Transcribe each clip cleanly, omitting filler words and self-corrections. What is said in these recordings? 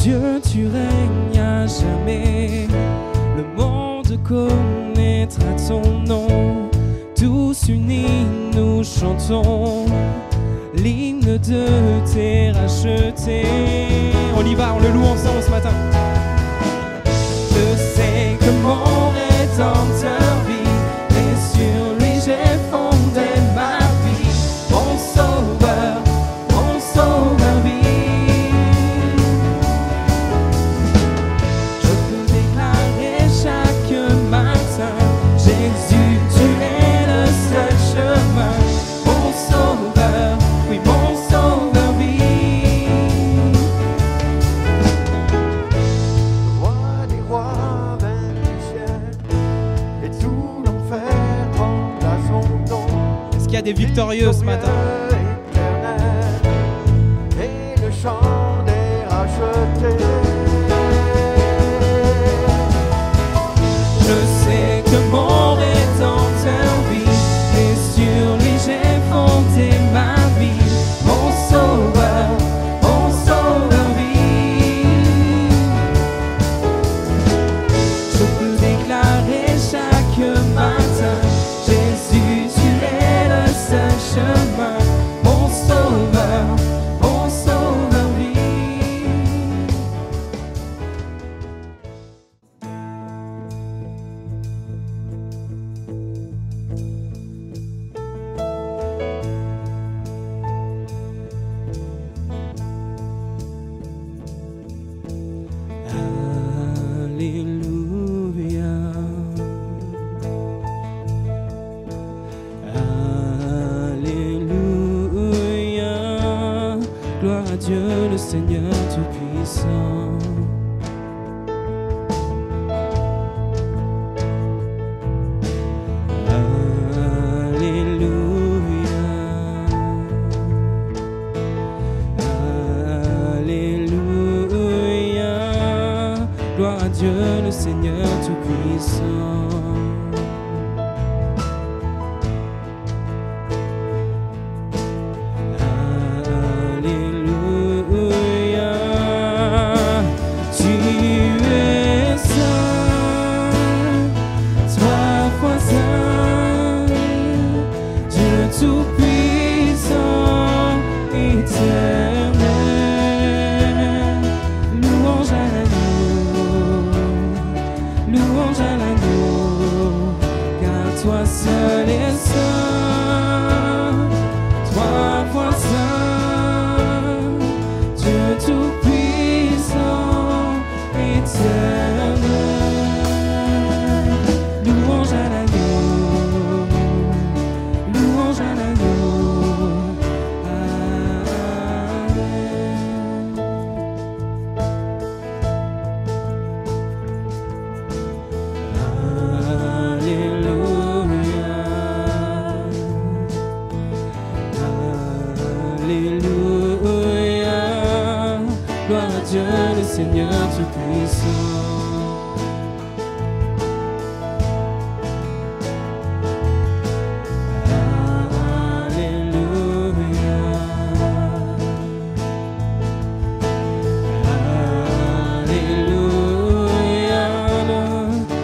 Dieu, tu règnes à jamais. Le monde connaîtra ton nom. Tous unis, nous chantons l'hymne de tes rachetés. On y va, on le loue ensemble ce matin. Je sais que mon Rédempteur vit, et sur lui j'ai fondé ma vie. Mon Sauveur vit. Je peux déclarer chaque matin, Jésus, tu es le seul chemin. Mon Sauveur, oui, mon Sauveur vit. Roi des rois, vaincu du ciel, et tout l'enfer tremble à son nom. Est-ce qu'il y a des victorieux ce matin? Éternel, et le chant des rachetés. Je sais que mon Rédempteur vit, et sur lui j'ai fondé ma vie. Mon Sauveur vit. Je peux déclarer chaque matin, Jésus, tu es le seul chemin. Mon Sauveur vit. Alléluia. Alléluia. Gloire à Dieu le Seigneur Tout-Puissant. Alléluia. Alléluia. Gloire à Dieu le Seigneur Tout-Puissant. Alléluia. Tu es saint, trois fois saint, Dieu Tout-Puissant, éternel. Louange à l'agneau, louange à l'agneau, car toi seul es saint, trois fois saint, Dieu Tout-Puissant, éternel. Louange à l'agneau, louange à l'agneau. Alléluia. Alléluia. Gloire à Dieu le Seigneur Tout-Puissant. Alléluia. Alléluia.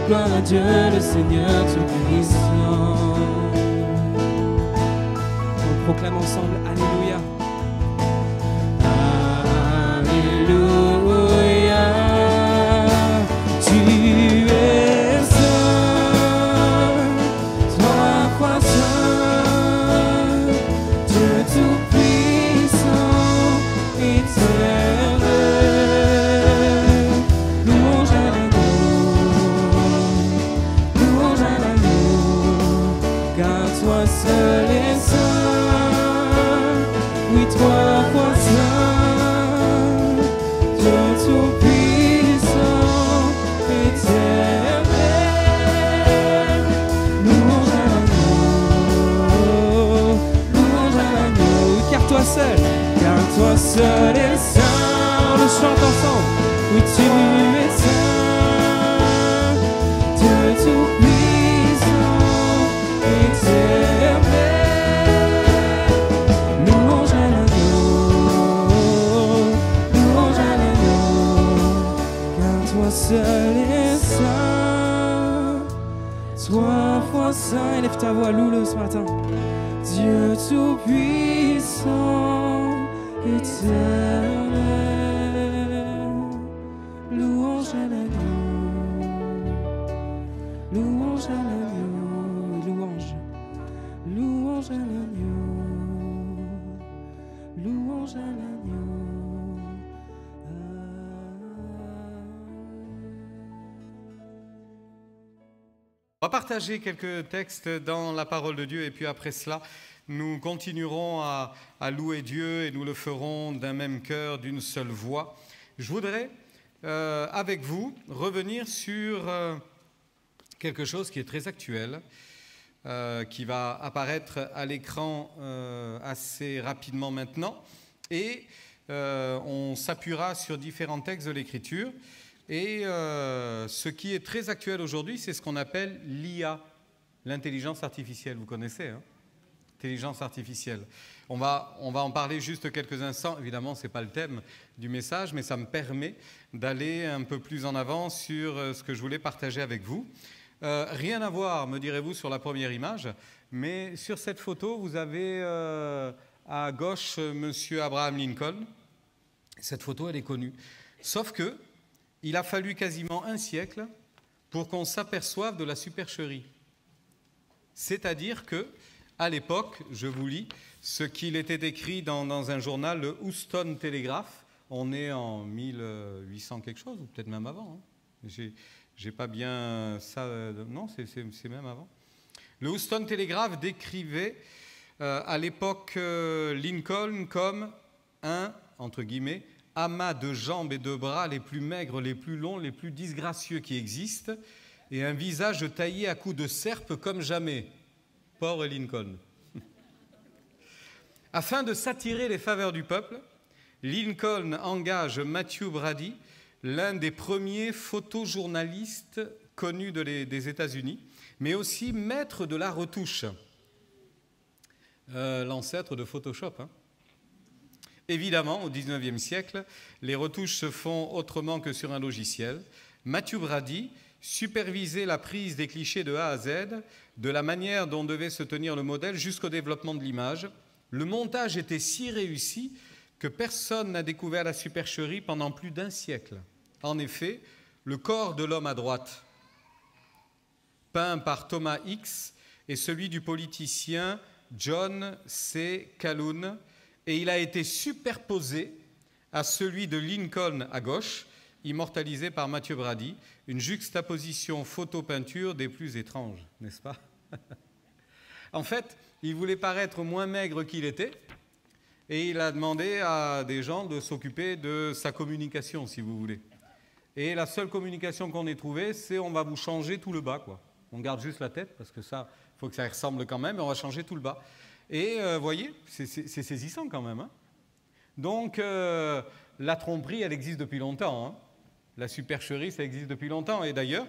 Gloire à Dieu le Seigneur Tout-Puissant. On proclame ensemble Alléluia. Alléluia. Tu es saint, trois fois saint, Dieu Tout-Puissant, éternel. Louange à l'agneau, car toi seul es saint, oui, trois fois saint, Dieu Tout-Puissant, éternel. Louange à l'agneau, car toi seul es saint. On le chante ensemble. Oui, tu es saint, Dieu Tout-Puissant, éternel. Louange à l'agneau, louange à l'agneau, seul est saint, 3 fois saint. Élève ta voix, loue-le ce matin. Dieu tout-puissant, éternel, louange à l'agneau, louange à l'agneau, louange, louange à l'agneau, louange à l'agneau. On va partager quelques textes dans la parole de Dieu et puis après cela, nous continuerons à louer Dieu et nous le ferons d'un même cœur, d'une seule voix. Je voudrais, avec vous, revenir sur quelque chose qui est très actuel, qui va apparaître à l'écran assez rapidement maintenant et on s'appuiera sur différents textes de l'Écriture. Et ce qui est très actuel aujourd'hui, c'est ce qu'on appelle l'IA, l'intelligence artificielle. Vous connaissez, hein? Intelligence artificielle. On va en parler juste quelques instants. Évidemment, ce n'est pas le thème du message, mais ça me permet d'aller un peu plus en avant sur ce que je voulais partager avec vous. Rien à voir, me direz-vous, sur la première image, mais sur cette photo, vous avez à gauche M. Abraham Lincoln. Cette photo, elle est connue. Sauf que il a fallu quasiment un siècle pour qu'on s'aperçoive de la supercherie. C'est-à-dire que, à l'époque, je vous lis ce qu'il était écrit dans un journal, le Houston Telegraph. On est en 1800 quelque chose, ou peut-être même avant. Hein. J'ai pas bien ça. Non, c'est même avant. Le Houston Telegraph décrivait à l'époque Lincoln comme un, entre guillemets, amas de jambes et de bras les plus maigres, les plus longs, les plus disgracieux qui existent, et un visage taillé à coups de serpe comme jamais. Pauvre Lincoln. Afin de s'attirer les faveurs du peuple, Lincoln engage Matthew Brady, l'un des premiers photojournalistes connus des États-Unis, mais aussi maître de la retouche, l'ancêtre de Photoshop, hein. Évidemment, au XIXe siècle, les retouches se font autrement que sur un logiciel. Matthew Brady supervisait la prise des clichés de A à Z, de la manière dont devait se tenir le modèle jusqu'au développement de l'image. Le montage était si réussi que personne n'a découvert la supercherie pendant plus d'un siècle. En effet, le corps de l'homme à droite, peint par Thomas Hicks, est celui du politicien John C. Calhoun, et il a été superposé à celui de Lincoln à gauche, immortalisé par Matthew Brady, une juxtaposition photo-peinture des plus étranges, n'est-ce pas? En fait, il voulait paraître moins maigre qu'il était, et il a demandé à des gens de s'occuper de sa communication, si vous voulez. Et la seule communication qu'on ait trouvée, c'est on va vous changer tout le bas, quoi. On garde juste la tête, parce que ça, il faut que ça ressemble quand même, et on va changer tout le bas. Et vous voyez, c'est saisissant quand même. Hein. Donc, la tromperie, elle existe depuis longtemps. Hein. La supercherie, ça existe depuis longtemps. Et d'ailleurs,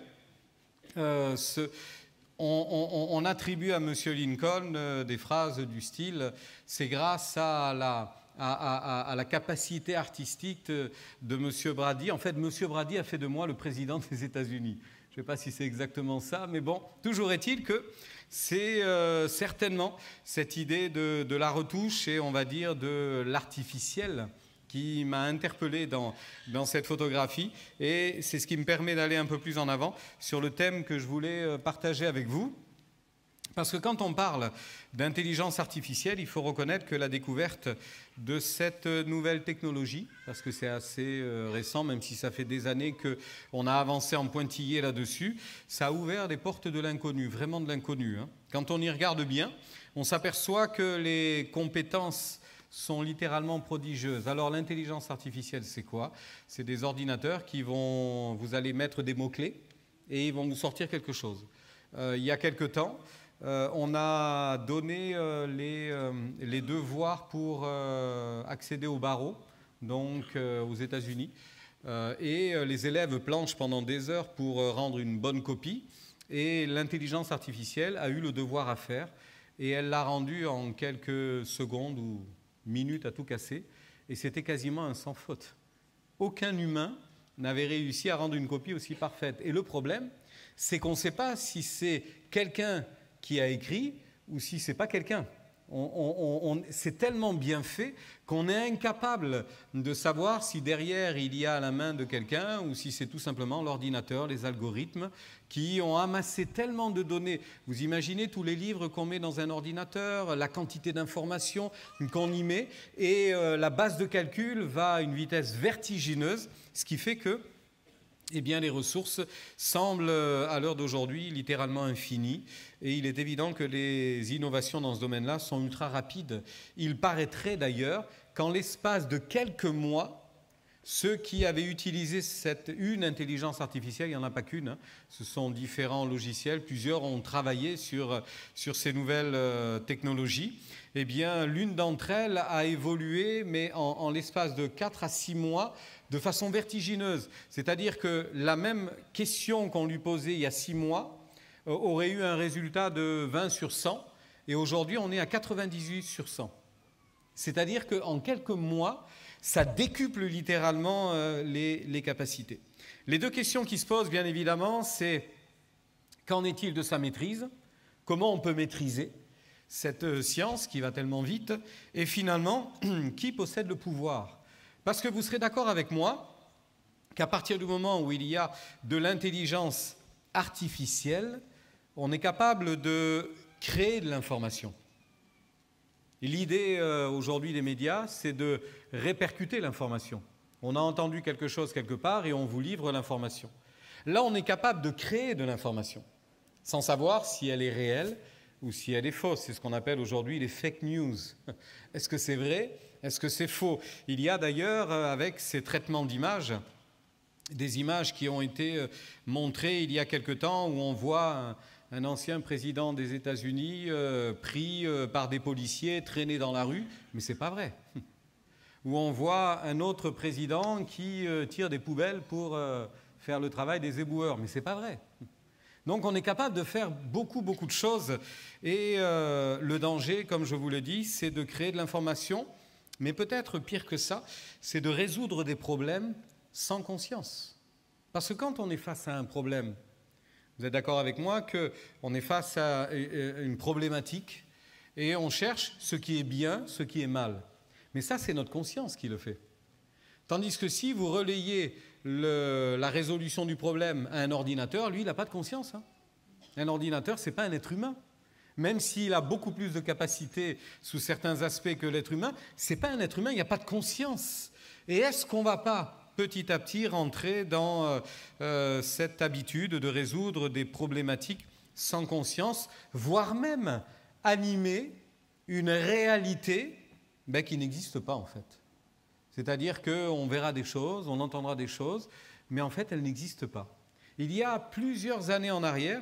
on attribue à M. Lincoln des phrases du style « c'est grâce à la capacité artistique de M. Brady. En fait, M. Brady a fait de moi le président des États-Unis. » Je ne sais pas si c'est exactement ça, mais bon, toujours est-il que c'est certainement cette idée de la retouche et on va dire de l'artificiel qui m'a interpellé dans cette photographie et c'est ce qui me permet d'aller un peu plus en avant sur le thème que je voulais partager avec vous. Parce que quand on parle d'intelligence artificielle, il faut reconnaître que la découverte de cette nouvelle technologie, parce que c'est assez récent, même si ça fait des années qu'on a avancé en pointillé là-dessus, ça a ouvert les portes de l'inconnu, vraiment de l'inconnu. Hein. Quand on y regarde bien, on s'aperçoit que les compétences sont littéralement prodigieuses. Alors l'intelligence artificielle, c'est quoi? C'est des ordinateurs qui vont, vous allez mettre des mots-clés et ils vont vous sortir quelque chose. Il y a quelque temps, on a donné les devoirs pour accéder au barreau, donc aux États-Unis. Et les élèves planchent pendant des heures pour rendre une bonne copie. Et l'intelligence artificielle a eu le devoir à faire. Et elle l'a rendu en quelques secondes ou minutes à tout casser. Et c'était quasiment un sans faute. Aucun humain n'avait réussi à rendre une copie aussi parfaite. Et le problème, c'est qu'on ne sait pas si c'est quelqu'un qui a écrit ou si ce n'est pas quelqu'un. C'est tellement bien fait qu'on est incapable de savoir si derrière il y a la main de quelqu'un ou si c'est tout simplement l'ordinateur, les algorithmes qui ont amassé tellement de données. Vous imaginez tous les livres qu'on met dans un ordinateur, la quantité d'informations qu'on y met, et la base de calcul va à une vitesse vertigineuse, ce qui fait que eh bien, les ressources semblent, à l'heure d'aujourd'hui, littéralement infinies. Et il est évident que les innovations dans ce domaine-là sont ultra rapides. Il paraîtrait d'ailleurs qu'en l'espace de quelques mois, ceux qui avaient utilisé une intelligence artificielle, il n'y en a pas qu'une, hein, ce sont différents logiciels, plusieurs ont travaillé sur ces nouvelles technologies. Eh bien, l'une d'entre elles a évolué, mais en l'espace de 4 à 6 mois, de façon vertigineuse. C'est-à-dire que la même question qu'on lui posait il y a 6 mois aurait eu un résultat de 20 sur 100, et aujourd'hui on est à 98 sur 100. C'est-à-dire qu'en quelques mois, ça décuple littéralement les capacités. Les deux questions qui se posent, bien évidemment, c'est qu'en est-il de sa maîtrise? Comment on peut maîtriser cette science qui va tellement vite? Et finalement, qui possède le pouvoir? Parce que vous serez d'accord avec moi qu'à partir du moment où il y a de l'intelligence artificielle, on est capable de créer de l'information. L'idée aujourd'hui des médias, c'est de répercuter l'information. On a entendu quelque chose quelque part et on vous livre l'information. Là, on est capable de créer de l'information, sans savoir si elle est réelle ou si elle est fausse. C'est ce qu'on appelle aujourd'hui les fake news. Est-ce que c'est vrai? Est-ce que c'est faux? Il y a d'ailleurs, avec ces traitements d'images, des images qui ont été montrées il y a quelque temps où on voit un ancien président des États-Unis pris par des policiers, traîné dans la rue, mais ce n'est pas vrai. Où on voit un autre président qui tire des poubelles pour faire le travail des éboueurs, mais ce n'est pas vrai. Donc on est capable de faire beaucoup de choses, et le danger, comme je vous le dis, c'est de créer de l'information, mais peut-être pire que ça, c'est de résoudre des problèmes sans conscience. Parce que quand on est face à un problème, vous êtes d'accord avec moi qu'on est face à une problématique et on cherche ce qui est bien, ce qui est mal. Mais ça, c'est notre conscience qui le fait. Tandis que si vous relayez la résolution du problème à un ordinateur, lui, il n'a pas de conscience. Hein. Un ordinateur, ce n'est pas un être humain. Même s'il a beaucoup plus de capacités sous certains aspects que l'être humain, ce n'est pas un être humain, il n'y a pas de conscience. Et est-ce qu'on ne va pas petit à petit rentrer dans cette habitude de résoudre des problématiques sans conscience, voire même animer une réalité qui n'existe pas en fait? C'est-à-dire qu'on verra des choses, on entendra des choses, mais en fait elles n'existent pas. Il y a plusieurs années en arrière,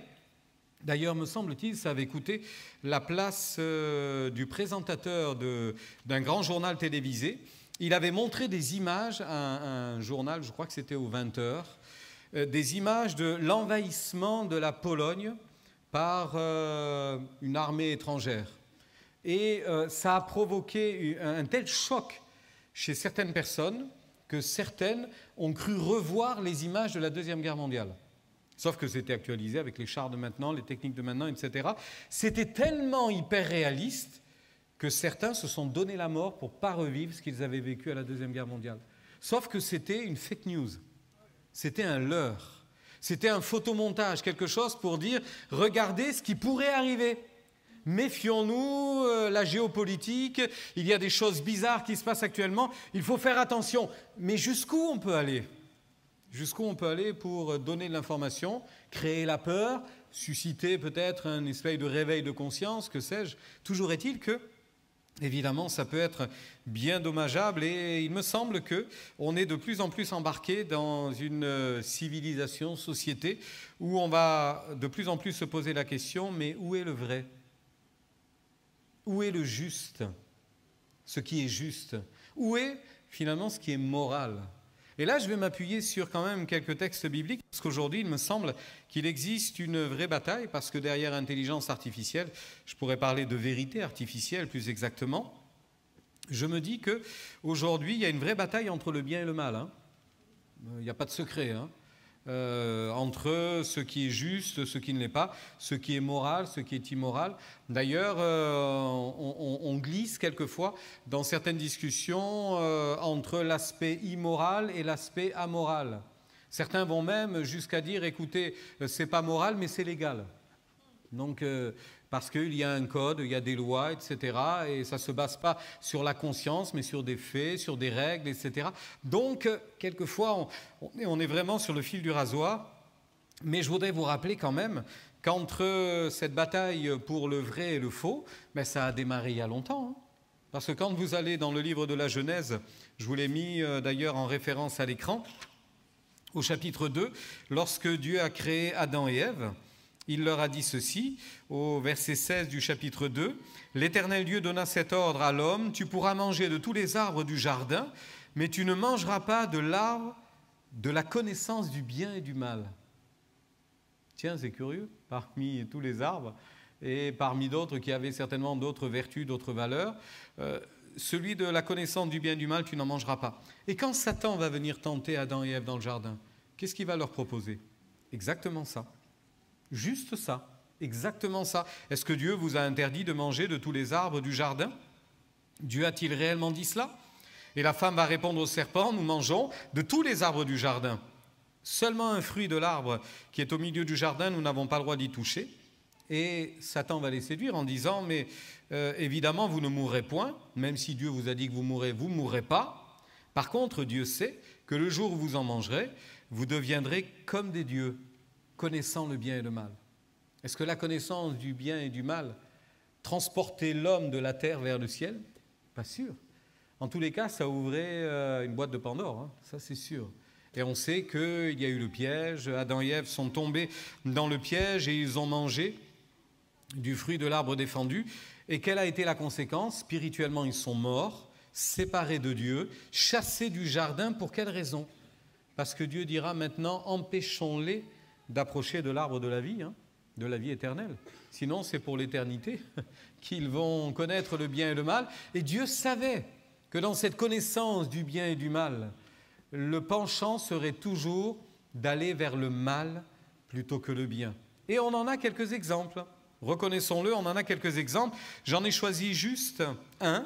d'ailleurs, me semble-t-il, ça avait coûté la place du présentateur d'un grand journal télévisé. Il avait montré des images à un journal, je crois que c'était aux 20h, des images de l'envahissement de la Pologne par une armée étrangère. Et ça a provoqué un tel choc chez certaines personnes que certaines ont cru revoir les images de la Deuxième Guerre mondiale. Sauf que c'était actualisé avec les chars de maintenant, les techniques de maintenant, etc. C'était tellement hyper réaliste que certains se sont donné la mort pour ne pas revivre ce qu'ils avaient vécu à la Deuxième Guerre mondiale. Sauf que c'était une fake news. C'était un leurre. C'était un photomontage, quelque chose pour dire « Regardez ce qui pourrait arriver ». Méfions-nous, la géopolitique, il y a des choses bizarres qui se passent actuellement, il faut faire attention. Mais jusqu'où on peut aller? Jusqu'où on peut aller pour donner de l'information, créer la peur, susciter peut-être un espèce de réveil de conscience, que sais-je. Toujours est-il que, évidemment, ça peut être bien dommageable et il me semble qu'on est de plus en plus embarqué dans une civilisation, société, où on va de plus en plus se poser la question, mais où est le vrai? Où est le juste? Ce qui est juste? Où est finalement ce qui est moral? Et là, je vais m'appuyer sur quand même quelques textes bibliques, parce qu'aujourd'hui, il me semble qu'il existe une vraie bataille, parce que derrière intelligence artificielle, je pourrais parler de vérité artificielle plus exactement, je me dis qu'aujourd'hui, il y a une vraie bataille entre le bien et le mal. Hein. Il n'y a pas de secret, hein. Entre ce qui est juste, ce qui ne l'est pas, ce qui est moral, ce qui est immoral. D'ailleurs, on glisse quelquefois dans certaines discussions entre l'aspect immoral et l'aspect amoral. Certains vont même jusqu'à dire, écoutez, c'est pas moral, mais c'est légal. Donc, parce qu'il y a un code, il y a des lois, etc. Et ça ne se base pas sur la conscience, mais sur des faits, sur des règles, etc. Donc, quelquefois, on est vraiment sur le fil du rasoir. Mais je voudrais vous rappeler quand même qu'entre cette bataille pour le vrai et le faux, ben, ça a démarré il y a longtemps. Hein. Parce que quand vous allez dans le livre de la Genèse, je vous l'ai mis d'ailleurs en référence à l'écran, au chapitre 2, lorsque Dieu a créé Adam et Ève, il leur a dit ceci, au verset 16 du chapitre 2, « L'Éternel Dieu donna cet ordre à l'homme, tu pourras manger de tous les arbres du jardin, mais tu ne mangeras pas de l'arbre de la connaissance du bien et du mal. » Tiens, c'est curieux, parmi tous les arbres, et parmi d'autres qui avaient certainement d'autres vertus, d'autres valeurs, celui de la connaissance du bien et du mal, tu n'en mangeras pas. Et quand Satan va venir tenter Adam et Ève dans le jardin, qu'est-ce qu'il va leur proposer? Exactement ça. Juste ça, exactement ça. Est-ce que Dieu vous a interdit de manger de tous les arbres du jardin? Dieu a-t-il réellement dit cela? Et la femme va répondre au serpent, nous mangeons de tous les arbres du jardin. Seulement un fruit de l'arbre qui est au milieu du jardin, nous n'avons pas le droit d'y toucher. Et Satan va les séduire en disant, mais évidemment, vous ne mourrez point, même si Dieu vous a dit que vous ne mourrez pas. Par contre, Dieu sait que le jour où vous en mangerez, vous deviendrez comme des dieux, connaissant le bien et le mal. Est-ce que la connaissance du bien et du mal transportait l'homme de la terre vers le ciel? Pas sûr. En tous les cas, ça ouvrait une boîte de Pandore, hein, ça c'est sûr. Et on sait qu'il y a eu le piège, Adam et Ève sont tombés dans le piège et ils ont mangé du fruit de l'arbre défendu. Et quelle a été la conséquence? Spirituellement, ils sont morts, séparés de Dieu, chassés du jardin. Pour quelle raison? Parce que Dieu dira maintenant, empêchons-les d'approcher de l'arbre de la vie, hein, de la vie éternelle. Sinon, c'est pour l'éternité qu'ils vont connaître le bien et le mal. Et Dieu savait que dans cette connaissance du bien et du mal, le penchant serait toujours d'aller vers le mal plutôt que le bien. Et on en a quelques exemples. Reconnaissons-le, on en a quelques exemples. J'en ai choisi juste un.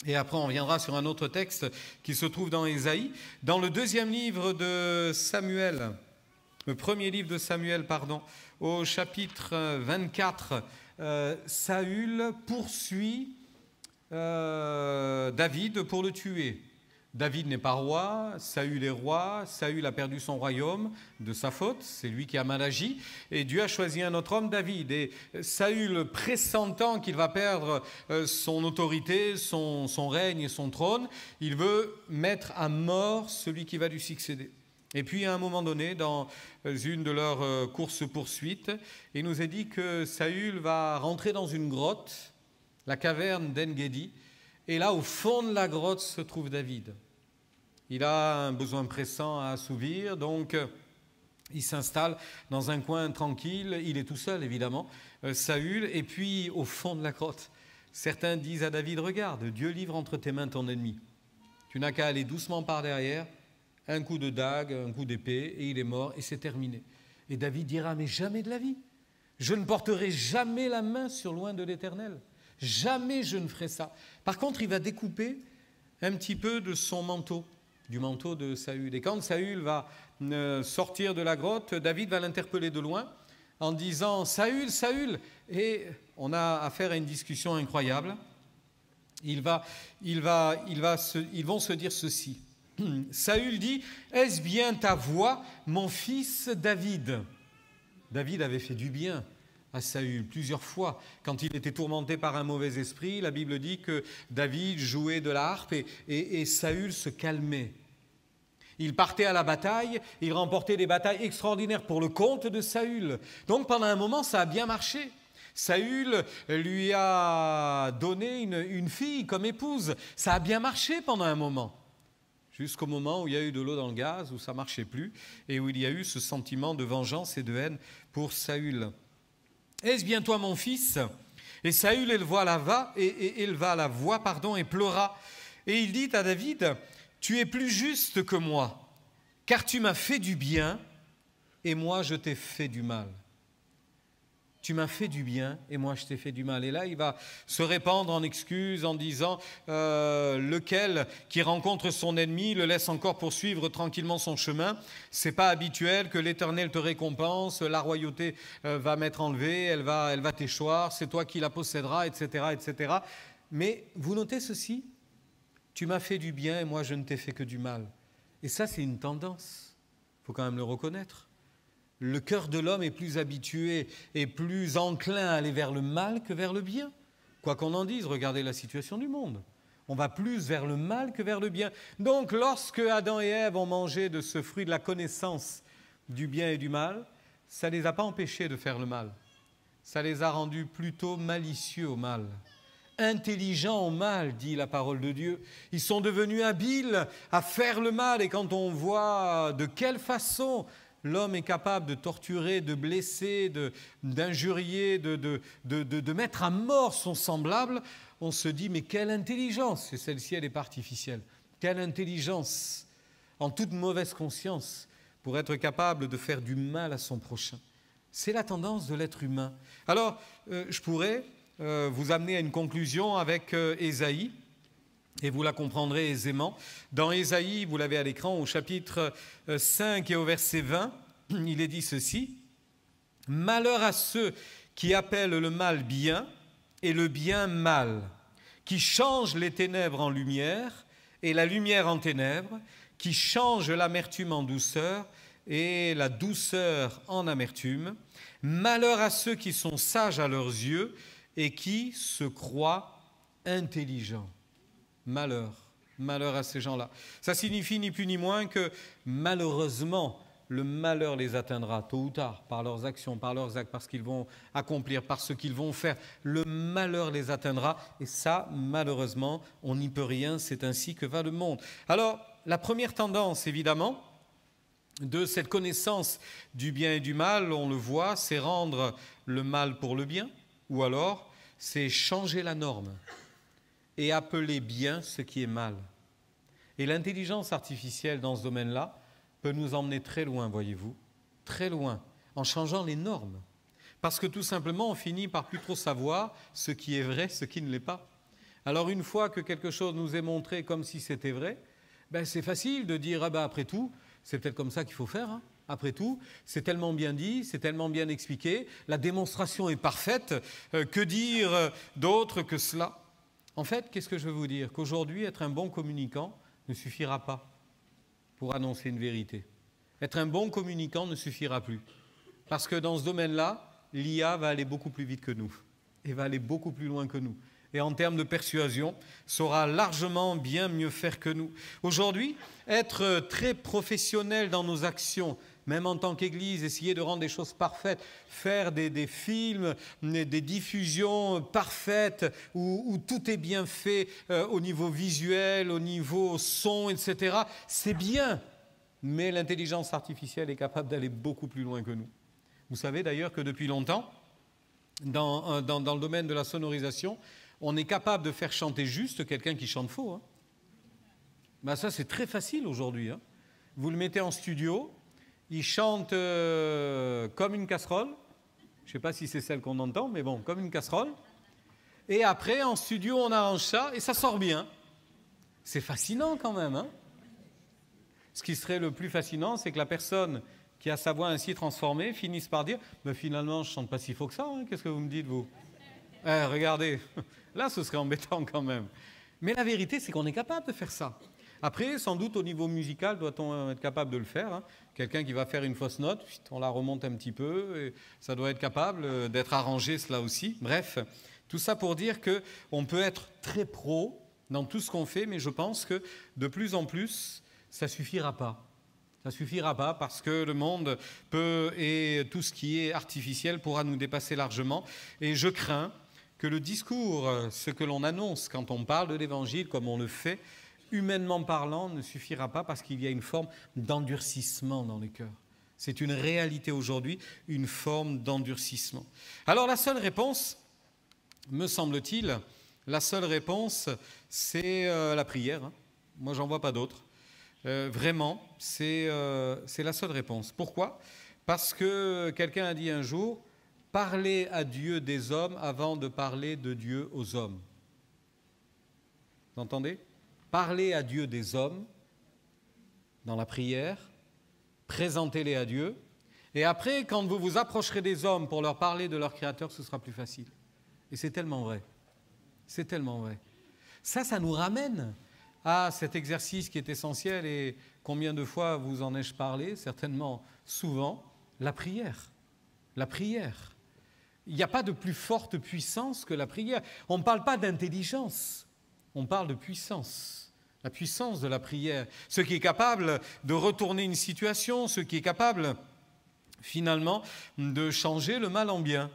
Et après, on reviendra sur un autre texte qui se trouve dans Ésaïe. Dans le deuxième livre de Samuel, le premier livre de Samuel, au chapitre 24, Saül poursuit David pour le tuer. David n'est pas roi, Saül est roi, Saül a perdu son royaume de sa faute, c'est lui qui a mal agi, et Dieu a choisi un autre homme, David. Et Saül, pressentant qu'il va perdre son autorité, son règne et son trône, il veut mettre à mort celui qui va lui succéder. Et puis, à un moment donné, dans une de leurs courses-poursuites, il nous est dit que Saül va rentrer dans une grotte, la caverne d'En-Gedi, et là, au fond de la grotte, se trouve David. Il a un besoin pressant à assouvir, donc il s'installe dans un coin tranquille, il est tout seul, évidemment, Saül, et puis, au fond de la grotte, certains disent à David, regarde, Dieu livre entre tes mains ton ennemi. Tu n'as qu'à aller doucement par derrière, un coup de dague, un coup d'épée, et il est mort, et c'est terminé. Et David dira, mais jamais de la vie. Je ne porterai jamais la main sur loin de l'Éternel. Jamais je ne ferai ça. Par contre, il va découper un petit peu de son manteau, du manteau de Saül. Et quand Saül va sortir de la grotte, David va l'interpeller de loin en disant, Saül, Saül. Et on a affaire à une discussion incroyable. Ils vont se dire ceci. Saül dit, est-ce bien ta voix, mon fils David? David avait fait du bien à Saül plusieurs fois. Quand il était tourmenté par un mauvais esprit, la Bible dit que David jouait de la harpe et Saül se calmait. Il partait à la bataille, il remportait des batailles extraordinaires pour le compte de Saül. Donc pendant un moment, ça a bien marché. Saül lui a donné une fille comme épouse. Ça a bien marché pendant un moment. Jusqu'au moment où il y a eu de l'eau dans le gaz, où ça ne marchait plus, et où il y a eu ce sentiment de vengeance et de haine pour Saül. « Est-ce bien toi, mon fils ?» Et Saül éleva la voix, et pleura. Et il dit à David, « Tu es plus juste que moi. car tu m'as fait du bien et moi je t'ai fait du mal. Tu m'as fait du bien et moi je t'ai fait du mal. Et là, il va se répandre en excuses en disant lequel qui rencontre son ennemi le laisse encore poursuivre tranquillement son chemin. C'est pas habituel que l'Éternel te récompense, la royauté va m'être enlevée, elle va t'échoir, c'est toi qui la posséderas, etc., etc. Mais vous notez ceci, tu m'as fait du bien et moi je ne t'ai fait que du mal. Et ça, c'est une tendance, il faut quand même le reconnaître. Le cœur de l'homme est plus habitué et plus enclin à aller vers le mal que vers le bien. Quoi qu'on en dise, regardez la situation du monde. On va plus vers le mal que vers le bien. Donc, lorsque Adam et Ève ont mangé de ce fruit de la connaissance du bien et du mal, ça ne les a pas empêchés de faire le mal. Ça les a rendus plutôt malicieux au mal. Intelligents au mal, dit la parole de Dieu. Ils sont devenus habiles à faire le mal. Et quand on voit de quelle façon l'homme est capable de torturer, de blesser, d'injurier, de mettre à mort son semblable, on se dit, mais quelle intelligence! Et celle-ci, elle n'est pas artificielle. Quelle intelligence, en toute mauvaise conscience, pour être capable de faire du mal à son prochain. C'est la tendance de l'être humain. Alors, je pourrais vous amener à une conclusion avec Ésaïe, et vous la comprendrez aisément. Dans Ésaïe, vous l'avez à l'écran, au chapitre 5 et au verset 20, il est dit ceci. « Malheur à ceux qui appellent le mal bien et le bien mal, qui changent les ténèbres en lumière et la lumière en ténèbres, qui changent l'amertume en douceur et la douceur en amertume. Malheur à ceux qui sont sages à leurs yeux et qui se croient intelligents. » Malheur, malheur à ces gens-là. Ça signifie ni plus ni moins que malheureusement, le malheur les atteindra tôt ou tard par leurs actions, par leurs actes, par ce qu'ils vont accomplir, par ce qu'ils vont faire. Le malheur les atteindra et ça, malheureusement, on n'y peut rien, c'est ainsi que va le monde. Alors, la première tendance, évidemment, de cette connaissance du bien et du mal, on le voit, c'est rendre le mal pour le bien, ou alors c'est changer la norme et appeler bien ce qui est mal. Et l'intelligence artificielle dans ce domaine-là peut nous emmener très loin, voyez-vous, très loin, en changeant les normes. Parce que tout simplement, on finit par plus trop savoir ce qui est vrai, ce qui ne l'est pas. Alors une fois que quelque chose nous est montré comme si c'était vrai, ben c'est facile de dire, ah ben après tout, c'est peut-être comme ça qu'il faut faire, hein. Après tout, c'est tellement bien dit, c'est tellement bien expliqué, la démonstration est parfaite, que dire d'autre que cela ? En fait, qu'est-ce que je veux vous dire? Qu'aujourd'hui, être un bon communicant ne suffira pas pour annoncer une vérité. Être un bon communicant ne suffira plus. Parce que dans ce domaine-là, l'IA va aller beaucoup plus vite que nous et va aller beaucoup plus loin que nous. Et en termes de persuasion, saura largement bien mieux faire que nous. Aujourd'hui, être très professionnel dans nos actions, même en tant qu'Église, essayer de rendre des choses parfaites, faire des films, des diffusions parfaites où tout est bien fait au niveau visuel, au niveau son, etc. C'est bien, mais l'intelligence artificielle est capable d'aller beaucoup plus loin que nous. Vous savez d'ailleurs que depuis longtemps, dans le domaine de la sonorisation, on est capable de faire chanter juste quelqu'un qui chante faux. Hein. Ben ça, c'est très facile aujourd'hui. Hein. Vous le mettez en studio, il chante comme une casserole. Je ne sais pas si c'est celle qu'on entend, mais bon, comme une casserole. Et après, en studio, on arrange ça et ça sort bien. C'est fascinant quand même. Hein. Ce qui serait le plus fascinant, c'est que la personne qui a sa voix ainsi transformée finisse par dire « finalement, je ne chante pas si faux que ça. Hein. Qu'est-ce que vous me dites, vous ?» Regardez, là, ce serait embêtant quand même. Mais la vérité, c'est qu'on est capable de faire ça. Après, sans doute, au niveau musical, doit-on être capable de le faire. Hein. Quelqu'un qui va faire une fausse note, on la remonte un petit peu, et ça doit être capable d'être arrangé, cela aussi. Bref, tout ça pour dire qu'on peut être très pro dans tout ce qu'on fait, mais je pense que de plus en plus, ça ne suffira pas. Ça ne suffira pas parce que le monde peut, et tout ce qui est artificiel pourra nous dépasser largement. Et je crains que le discours, ce que l'on annonce quand on parle de l'Évangile, comme on le fait, humainement parlant, ne suffira pas parce qu'il y a une forme d'endurcissement dans les cœurs. C'est une réalité aujourd'hui, une forme d'endurcissement. Alors la seule réponse, me semble-t-il, la seule réponse, c'est la prière. Moi, j'en vois pas d'autre. Vraiment, c'est la seule réponse. Pourquoi ? Parce que quelqu'un a dit un jour, parlez à Dieu des hommes avant de parler de Dieu aux hommes. Vous entendez ? Parlez à Dieu des hommes dans la prière, présentez-les à Dieu, et après, quand vous vous approcherez des hommes pour leur parler de leur Créateur, ce sera plus facile. Et c'est tellement vrai. C'est tellement vrai. Ça nous ramène à cet exercice qui est essentiel, et combien de fois vous en ai-je parlé ? Certainement souvent, la prière. La prière. Il n'y a pas de plus forte puissance que la prière. On ne parle pas d'intelligence, on parle de puissance. La puissance de la prière. Ce qui est capable de retourner une situation, ce qui est capable finalement de changer le mal en bien.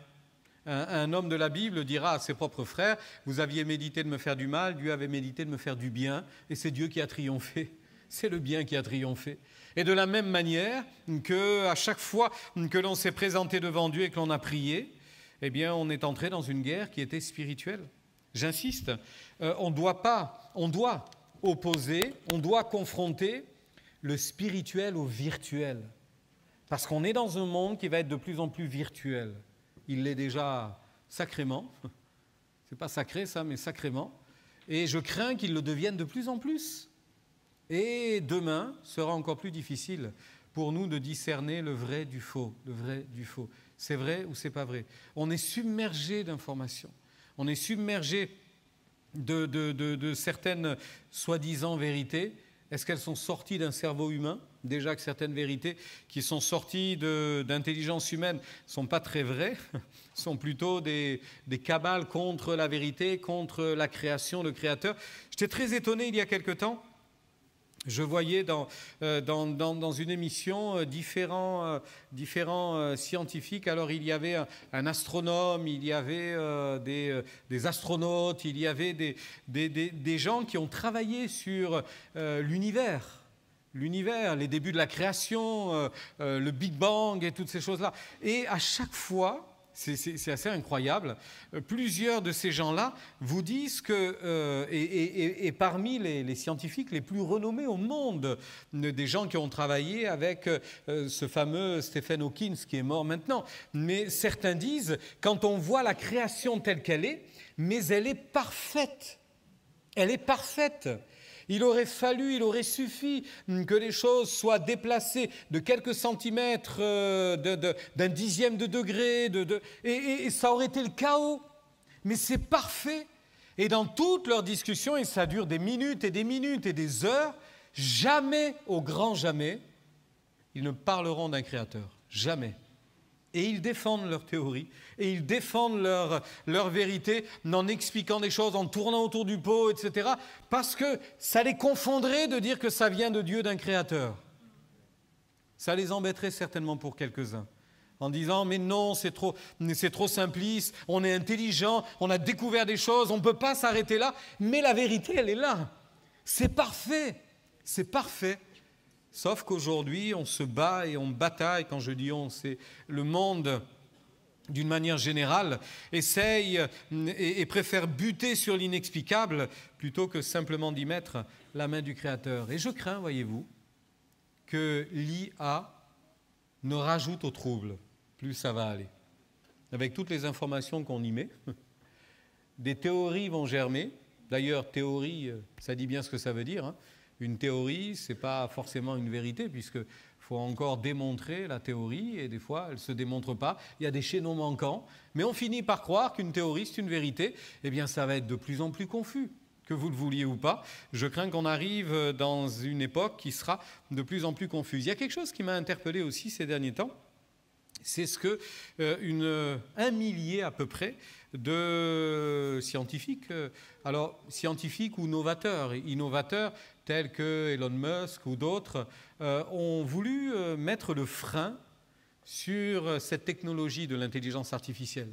Un homme de la Bible dira à ses propres frères, vous aviez médité de me faire du mal, Dieu avait médité de me faire du bien, et c'est Dieu qui a triomphé. C'est le bien qui a triomphé. Et de la même manière qu'à chaque fois que l'on s'est présenté devant Dieu et que l'on a prié, eh bien, on est entré dans une guerre qui était spirituelle. J'insiste, on doit opposer, on doit confronter le spirituel au virtuel. Parce qu'on est dans un monde qui va être de plus en plus virtuel. Il l'est déjà sacrément. C'est pas sacré ça, mais sacrément. Et je crains qu'il le devienne de plus en plus. Et demain sera encore plus difficile pour nous de discerner le vrai du faux. Le vrai du faux. C'est vrai ou c'est pas vrai. On est submergé d'informations. On est submergé de certaines soi-disant vérités. Est-ce qu'elles sont sorties d'un cerveau humain ? Déjà que certaines vérités qui sont sorties d'intelligence humaine ne sont pas très vraies, sont plutôt des cabales contre la vérité, contre la création, le Créateur. J'étais très étonné il y a quelque temps. Je voyais dans une émission différents scientifiques. Alors il y avait un astronome, il y avait des astronautes, il y avait des gens qui ont travaillé sur l'univers, les débuts de la création, le Big Bang et toutes ces choses-là. Et à chaque fois, c'est assez incroyable, plusieurs de ces gens-là vous disent que, et parmi les scientifiques les plus renommés au monde, des gens qui ont travaillé avec ce fameux Stephen Hawking, qui est mort maintenant, mais certains disent, quand on voit la création telle qu'elle est, mais elle est parfaite. Elle est parfaite. Il aurait suffi que les choses soient déplacées de quelques centimètres, d'un dixième de degré, et ça aurait été le chaos. Mais c'est parfait. Et dans toutes leurs discussions, et ça dure des minutes et des heures, jamais, au grand jamais, ils ne parleront d'un créateur. Jamais. Et ils défendent leur théorie, et ils défendent leur vérité en expliquant des choses, en tournant autour du pot, etc. Parce que ça les confondrait de dire que ça vient de Dieu, d'un créateur. Ça les embêterait certainement pour quelques-uns, en disant « mais non, c'est trop simpliste, on est intelligent, on a découvert des choses, on ne peut pas s'arrêter là. » Mais la vérité, elle est là. C'est parfait, c'est parfait. Sauf qu'aujourd'hui, on se bat et on bataille. Quand je dis on, c'est le monde, d'une manière générale, essaye et préfère buter sur l'inexplicable plutôt que simplement d'y mettre la main du Créateur. Et je crains, voyez-vous, que l'IA ne rajoute au trouble. Plus ça va aller. Avec toutes les informations qu'on y met, des théories vont germer. D'ailleurs, théorie, ça dit bien ce que ça veut dire, hein. Une théorie, ce n'est pas forcément une vérité, puisqu'il faut encore démontrer la théorie, et des fois, elle ne se démontre pas. Il y a des chaînons manquants, mais on finit par croire qu'une théorie, c'est une vérité. Eh bien, ça va être de plus en plus confus, que vous le vouliez ou pas. Je crains qu'on arrive dans une époque qui sera de plus en plus confuse. Il y a quelque chose qui m'a interpellé aussi ces derniers temps, c'est ce que un millier à peu près de scientifiques, alors scientifiques ou innovateurs tels que Elon Musk ou d'autres, ont voulu mettre le frein sur cette technologie de l'intelligence artificielle,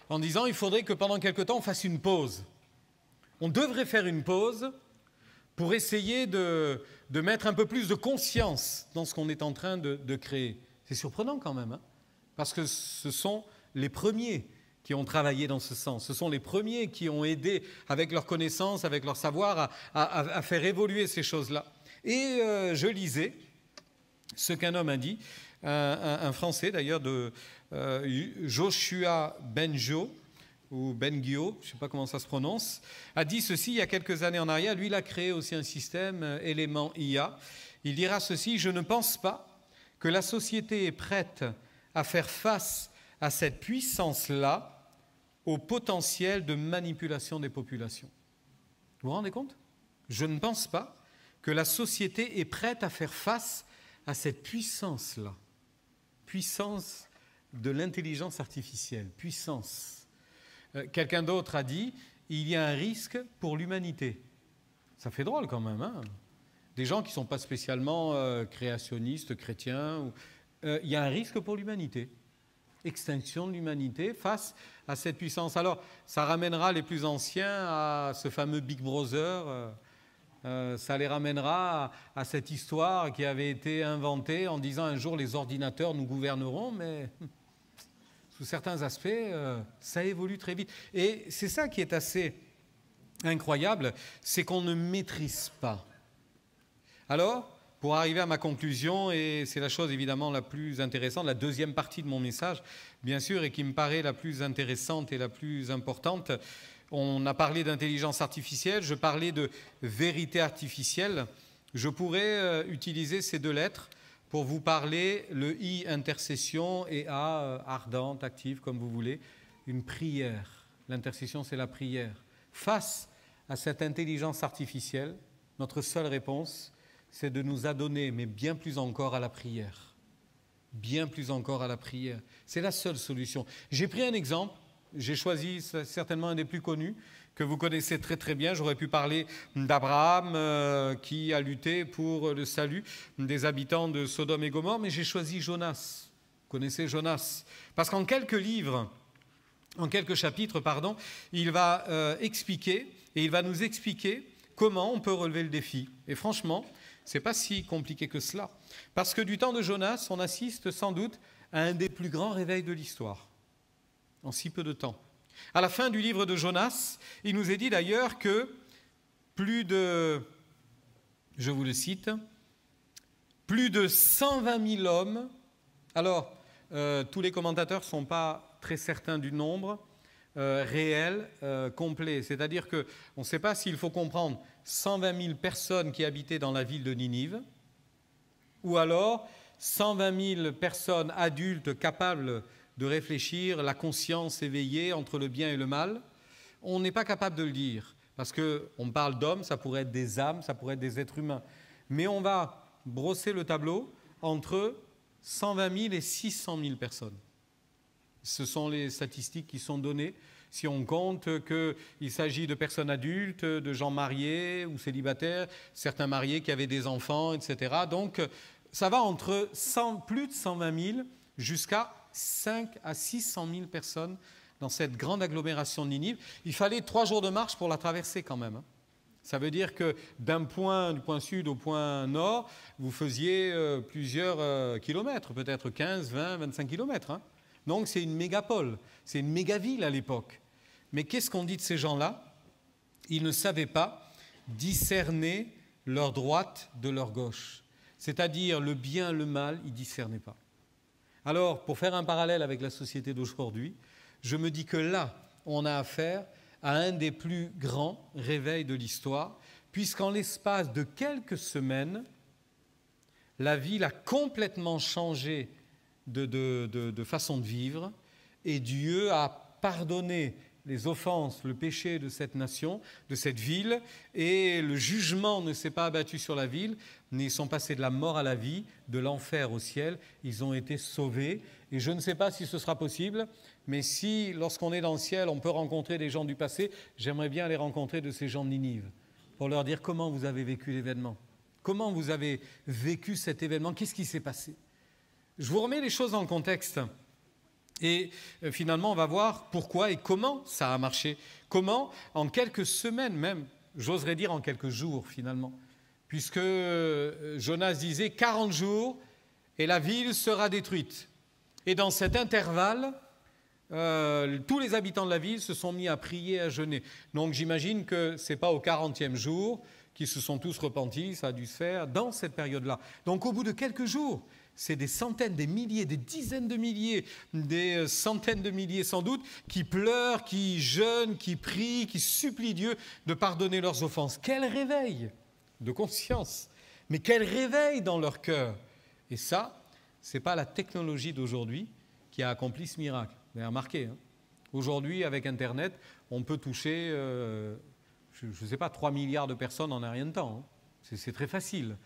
en disant il faudrait que pendant quelque temps on fasse une pause. On devrait faire une pause pour essayer de mettre un peu plus de conscience dans ce qu'on est en train de créer. C'est surprenant quand même, hein, parce que ce sont les premiers qui ont travaillé dans ce sens. Ce sont les premiers qui ont aidé, avec leur connaissance, avec leur savoir, à faire évoluer ces choses-là. Et je lisais ce qu'un homme a dit, un Français d'ailleurs, de Joshua Bengio, ou Bengio, je ne sais pas comment ça se prononce, a dit ceci il y a quelques années en arrière. Lui, il a créé aussi un système, élément IA. Il dira ceci: je ne pense pas que la société est prête à faire face à cette puissance-là, au potentiel de manipulation des populations. Vous vous rendez compte? Je ne pense pas que la société est prête à faire face à cette puissance-là. Puissance de l'intelligence artificielle, puissance. Quelqu'un d'autre a dit, il y a un risque pour l'humanité. Ça fait drôle quand même, hein? Des gens qui ne sont pas spécialement créationnistes, chrétiens. Il y a un risque pour l'humanité. Extinction de l'humanité face à cette puissance. Alors, ça ramènera les plus anciens à ce fameux Big Brother. Ça les ramènera à cette histoire qui avait été inventée en disant un jour les ordinateurs nous gouverneront, mais sous certains aspects, ça évolue très vite. Et c'est ça qui est assez incroyable, c'est qu'on ne maîtrise pas. Alors, pour arriver à ma conclusion, et c'est la chose évidemment la plus intéressante, la deuxième partie de mon message, bien sûr, et qui me paraît la plus intéressante et la plus importante, on a parlé d'intelligence artificielle, je parlais de vérité artificielle. Je pourrais utiliser ces deux lettres pour vous parler, le I, intercession, et A, ardente, active, comme vous voulez, une prière. L'intercession, c'est la prière. Face à cette intelligence artificielle, notre seule réponse, c'est de nous adonner, mais bien plus encore à la prière. Bien plus encore à la prière. C'est la seule solution. J'ai pris un exemple, j'ai choisi certainement un des plus connus, que vous connaissez très très bien. J'aurais pu parler d'Abraham qui a lutté pour le salut des habitants de Sodome et Gomorrhe, mais j'ai choisi Jonas. Vous connaissez Jonas? Parce qu'en quelques livres, en quelques chapitres, pardon, il va expliquer, et il va nous expliquer comment on peut relever le défi. Et franchement, ce n'est pas si compliqué que cela. Parce que du temps de Jonas, on assiste sans doute à un des plus grands réveils de l'histoire, en si peu de temps. À la fin du livre de Jonas, il nous est dit d'ailleurs que plus de, je vous le cite, plus de 120 000 hommes, alors tous les commentateurs ne sont pas très certains du nombre, réel, complet. C'est-à-dire qu'on ne sait pas s'il faut comprendre 120 000 personnes qui habitaient dans la ville de Ninive, ou alors 120 000 personnes adultes capables de réfléchir, la conscience éveillée entre le bien et le mal. On n'est pas capable de le dire, parce qu'on parle d'hommes, ça pourrait être des âmes, ça pourrait être des êtres humains. Mais on va brosser le tableau entre 120 000 et 600 000 personnes. Ce sont les statistiques qui sont données. Si on compte qu'il s'agit de personnes adultes, de gens mariés ou célibataires, certains mariés qui avaient des enfants, etc. Donc, ça va entre plus de 120 000 jusqu'à 5 à 600 000 personnes dans cette grande agglomération de Ninive. Il fallait 3 jours de marche pour la traverser quand même. Ça veut dire que du point sud au point nord, vous faisiez plusieurs kilomètres, peut-être 15, 20, 25 kilomètres. Donc c'est une mégapole, c'est une mégaville à l'époque. Mais qu'est-ce qu'on dit de ces gens-là? Ils ne savaient pas discerner leur droite de leur gauche. C'est-à-dire le bien, le mal, ils ne discernaient pas. Alors, pour faire un parallèle avec la société d'aujourd'hui, je me dis que là, on a affaire à un des plus grands réveils de l'histoire, puisqu'en l'espace de quelques semaines, la ville a complètement changé de façon de vivre, et Dieu a pardonné les offenses, le péché de cette nation, de cette ville, et le jugement ne s'est pas abattu sur la ville, mais ils sont passés de la mort à la vie, de l'enfer au ciel, ils ont été sauvés, et je ne sais pas si ce sera possible, mais si, lorsqu'on est dans le ciel, on peut rencontrer des gens du passé, j'aimerais bien aller rencontrer de ces gens de Ninive, pour leur dire comment vous avez vécu l'événement, comment vous avez vécu cet événement, qu'est-ce qui s'est passé. Je vous remets les choses dans le contexte et finalement on va voir pourquoi et comment ça a marché. Comment, en quelques semaines même, j'oserais dire en quelques jours finalement, puisque Jonas disait 40 jours et la ville sera détruite. Et dans cet intervalle, tous les habitants de la ville se sont mis à prier, à jeûner. Donc j'imagine que ce n'est pas au 40e jour qui se sont tous repentis, ça a dû se faire dans cette période-là. Donc au bout de quelques jours, c'est des centaines, des milliers, des dizaines de milliers, des centaines de milliers sans doute, qui pleurent, qui jeûnent, qui prient, qui supplient Dieu de pardonner leurs offenses. Quel réveil de conscience, mais quel réveil dans leur cœur. Et ça, ce n'est pas la technologie d'aujourd'hui qui a accompli ce miracle. Vous avez remarqué, hein? Aujourd'hui, avec Internet, on peut toucher, je ne sais pas, 3 milliards de personnes en un rien de temps. Hein. C'est très facile.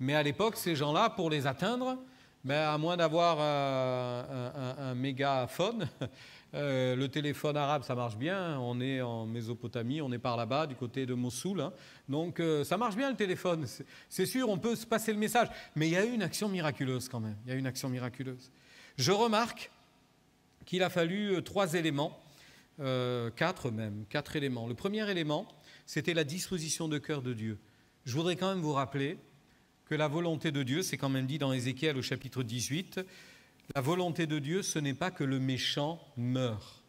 Mais à l'époque, ces gens-là, pour les atteindre, à moins d'avoir un mégaphone, le téléphone arabe, ça marche bien. On est en Mésopotamie, on est par là-bas, du côté de Mossoul. Hein. Donc, ça marche bien le téléphone. C'est sûr, on peut se passer le message. Mais il y a eu une action miraculeuse quand même. Il y a eu une action miraculeuse. Je remarque qu'il a fallu 3 éléments, 4 même, 4 éléments. Le premier élément, c'était la disposition de cœur de Dieu. Je voudrais quand même vous rappeler que la volonté de Dieu, c'est quand même dit dans Ézéchiel au chapitre 18, la volonté de Dieu, ce n'est pas que le méchant meure.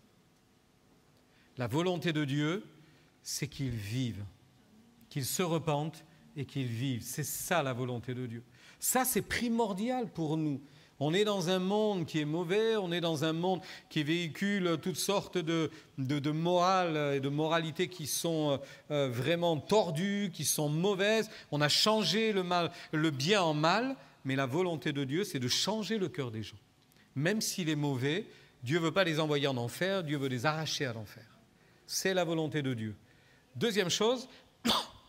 La volonté de Dieu, c'est qu'il vive, qu'il se repente et qu'il vive. C'est ça la volonté de Dieu. Ça, c'est primordial pour nous. On est dans un monde qui est mauvais, on est dans un monde qui véhicule toutes sortes de morales et de moralités qui sont vraiment tordues, qui sont mauvaises. On a changé le bien en mal, mais la volonté de Dieu, c'est de changer le cœur des gens. Même s'il est mauvais, Dieu ne veut pas les envoyer en enfer, Dieu veut les arracher à l'enfer. C'est la volonté de Dieu. Deuxième chose,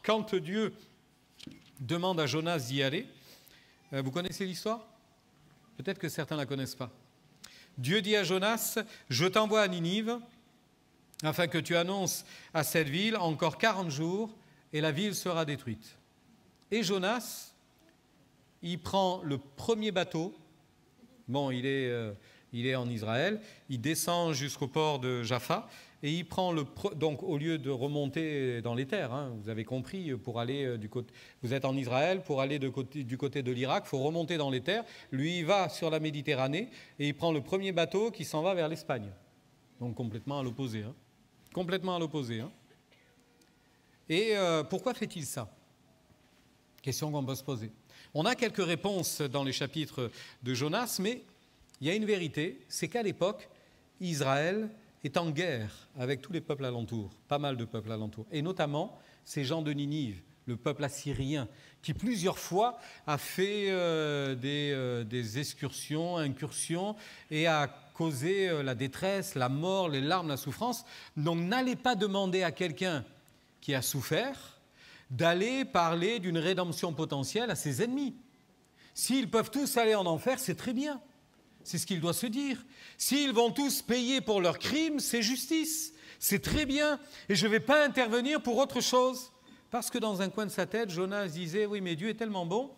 quand Dieu demande à Jonas d'y aller, vous connaissez l'histoire ? Peut-être que certains ne la connaissent pas. Dieu dit à Jonas, « Je t'envoie à Ninive, afin que tu annonces à cette ville encore 40 jours, et la ville sera détruite. » Et Jonas, il prend le premier bateau, bon, il est en Israël, il descend jusqu'au port de Jaffa, et il prend donc au lieu de remonter dans les terres, hein, vous avez compris, pour aller du côté, vous êtes en Israël, pour aller du côté de l'Irak, il faut remonter dans les terres. Lui, il va sur la Méditerranée et il prend le premier bateau qui s'en va vers l'Espagne. Donc complètement à l'opposé. Hein. Complètement à l'opposé. Hein. Et pourquoi fait-il ça? Question qu'on peut se poser. On a quelques réponses dans les chapitres de Jonas, mais il y a une vérité, c'est qu'à l'époque, Israël est en guerre avec tous les peuples alentours, pas mal de peuples alentours, et notamment ces gens de Ninive, le peuple assyrien, qui plusieurs fois a fait des incursions, et a causé la détresse, la mort, les larmes, la souffrance. Donc n'allez pas demander à quelqu'un qui a souffert d'aller parler d'une rédemption potentielle à ses ennemis. S'ils peuvent tous aller en enfer, c'est très bien. C'est ce qu'il doit se dire. S'ils vont tous payer pour leurs crimes, c'est justice. C'est très bien. Et je ne vais pas intervenir pour autre chose. Parce que dans un coin de sa tête, Jonas disait, oui, mais Dieu est tellement bon.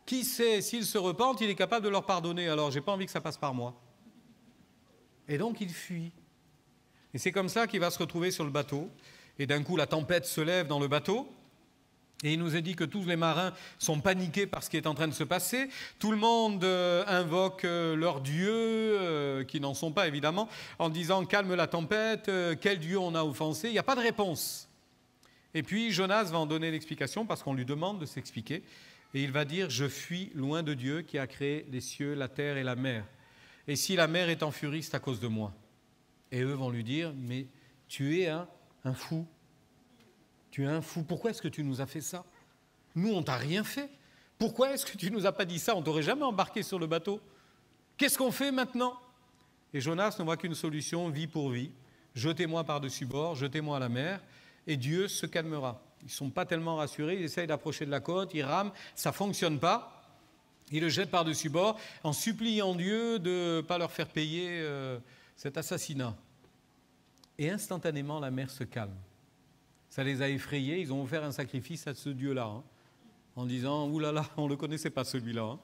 Qui sait, s'ils se repentent, il est capable de leur pardonner. Alors, je n'ai pas envie que ça passe par moi. Et donc, il fuit. Et c'est comme ça qu'il va se retrouver sur le bateau. Et d'un coup, la tempête se lève dans le bateau. Et il nous est dit que tous les marins sont paniqués par ce qui est en train de se passer. Tout le monde invoque leurs dieux, qui n'en sont pas évidemment, en disant « calme la tempête, quel dieu on a offensé ?» Il n'y a pas de réponse. Et puis Jonas va en donner l'explication parce qu'on lui demande de s'expliquer. Et il va dire « je fuis loin de Dieu qui a créé les cieux, la terre et la mer. Et si la mer est en furie, c'est à cause de moi. » Et eux vont lui dire « mais tu es un fou. Tu es un fou. Pourquoi est-ce que tu nous as fait ça? Nous, on ne t'a rien fait. Pourquoi est-ce que tu ne nous as pas dit ça? On ne t'aurait jamais embarqué sur le bateau. Qu'est-ce qu'on fait maintenant? » Et Jonas ne voit qu'une solution, vie pour vie. Jetez-moi par-dessus bord, jetez-moi à la mer, et Dieu se calmera. Ils ne sont pas tellement rassurés, ils essayent d'approcher de la côte, ils rament, ça ne fonctionne pas. Ils le jettent par-dessus bord en suppliant Dieu de ne pas leur faire payer cet assassinat. Et instantanément, la mer se calme. Ça les a effrayés, ils ont offert un sacrifice à ce Dieu-là, hein, en disant « Ouh là là, on ne le connaissait pas celui-là. Hein. »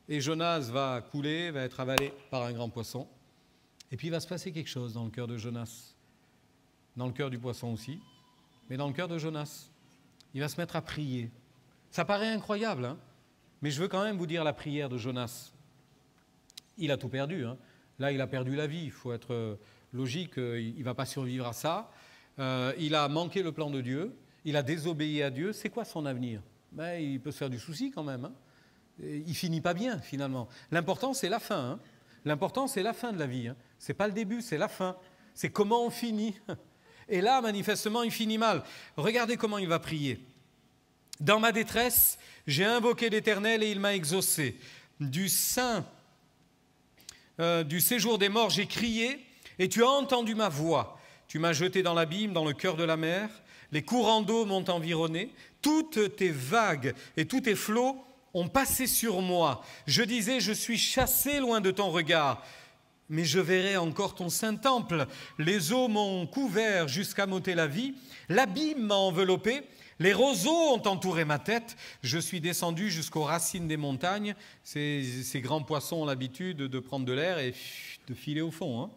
Et Jonas va couler, va être avalé par un grand poisson. Et puis il va se passer quelque chose dans le cœur de Jonas, dans le cœur du poisson aussi, mais dans le cœur de Jonas. Il va se mettre à prier. Ça paraît incroyable, hein, mais je veux quand même vous dire la prière de Jonas. Il a tout perdu. Hein. Là, il a perdu la vie. Il faut être logique, il ne va pas survivre à ça. Il a manqué le plan de Dieu, il a désobéi à Dieu, c'est quoi son avenir? Ben, il peut se faire du souci quand même. Hein. Il finit pas bien finalement. L'important c'est la fin. Hein. L'important c'est la fin de la vie. Hein. C'est pas le début, c'est la fin. C'est comment on finit. Et là, manifestement, il finit mal. Regardez comment il va prier. Dans ma détresse, j'ai invoqué l'Éternel et il m'a exaucé. Du sein du séjour des morts, j'ai crié et tu as entendu ma voix. Tu m'as jeté dans l'abîme, dans le cœur de la mer. Les courants d'eau m'ont environné. Toutes tes vagues et tous tes flots ont passé sur moi. Je disais, je suis chassé loin de ton regard. Mais je verrai encore ton saint temple. Les eaux m'ont couvert jusqu'à m'ôter la vie. L'abîme m'a enveloppé. Les roseaux ont entouré ma tête. Je suis descendu jusqu'aux racines des montagnes. Ces grands poissons ont l'habitude de prendre de l'air et de filer au fond. Hein.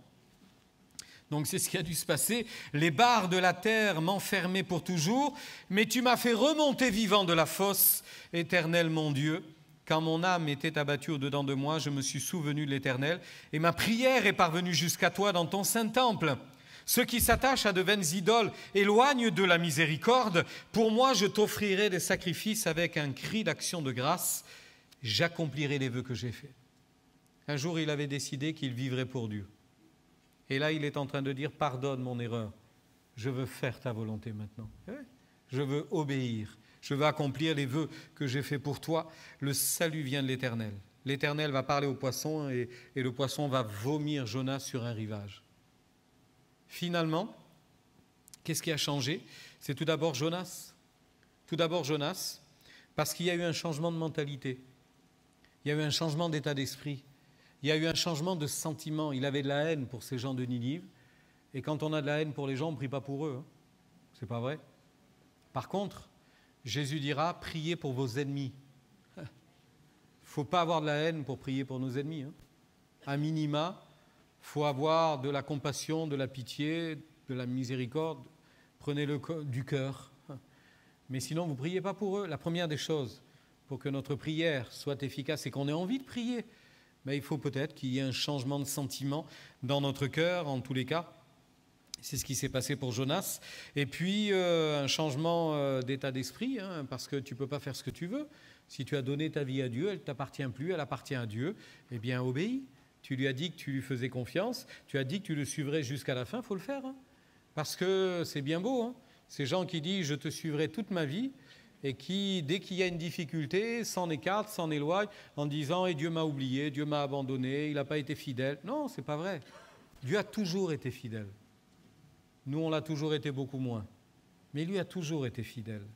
Donc c'est ce qui a dû se passer. Les barres de la terre m'enfermaient pour toujours. Mais tu m'as fait remonter vivant de la fosse, Éternel mon Dieu. Quand mon âme était abattue au-dedans de moi, je me suis souvenu de l'Éternel, et ma prière est parvenue jusqu'à toi dans ton saint temple. Ceux qui s'attachent à de vaines idoles éloignent de la miséricorde. Pour moi, je t'offrirai des sacrifices avec un cri d'action de grâce. J'accomplirai les vœux que j'ai faits. Un jour, il avait décidé qu'il vivrait pour Dieu. Et là, il est en train de dire, pardonne mon erreur. Je veux faire ta volonté maintenant. Je veux obéir. Je veux accomplir les vœux que j'ai faits pour toi. Le salut vient de l'Éternel. L'Éternel va parler au poisson et le poisson va vomir Jonas sur un rivage. Finalement, qu'est-ce qui a changé? C'est tout d'abord Jonas. Tout d'abord Jonas, parce qu'il y a eu un changement de mentalité. Il y a eu un changement d'état d'esprit. Il y a eu un changement de sentiment. Il avait de la haine pour ces gens de Ninive. Et quand on a de la haine pour les gens, on ne prie pas pour eux. Hein. C'est pas vrai. Par contre, Jésus dira, priez pour vos ennemis. Il ne faut pas avoir de la haine pour prier pour nos ennemis. Hein. À minima, il faut avoir de la compassion, de la pitié, de la miséricorde. Prenez-le du cœur. Mais sinon, vous ne priez pas pour eux. La première des choses, pour que notre prière soit efficace et qu'on ait envie de prier, mais il faut peut-être qu'il y ait un changement de sentiment dans notre cœur, en tous les cas. C'est ce qui s'est passé pour Jonas. Et puis, un changement d'état d'esprit, hein, parce que tu ne peux pas faire ce que tu veux. Si tu as donné ta vie à Dieu, elle ne t'appartient plus, elle appartient à Dieu. Eh bien, obéis. Tu lui as dit que tu lui faisais confiance, tu as dit que tu le suivrais jusqu'à la fin, il faut le faire. Hein, parce que c'est bien beau. Hein, ces gens qui disent « je te suivrai toute ma vie » et qui, dès qu'il y a une difficulté, s'en écartent, s'en éloignent en disant « et Dieu m'a oublié, Dieu m'a abandonné, il n'a pas été fidèle ». Non, ce n'est pas vrai. Dieu a toujours été fidèle. Nous, on l'a toujours été beaucoup moins. Mais lui a toujours été fidèle.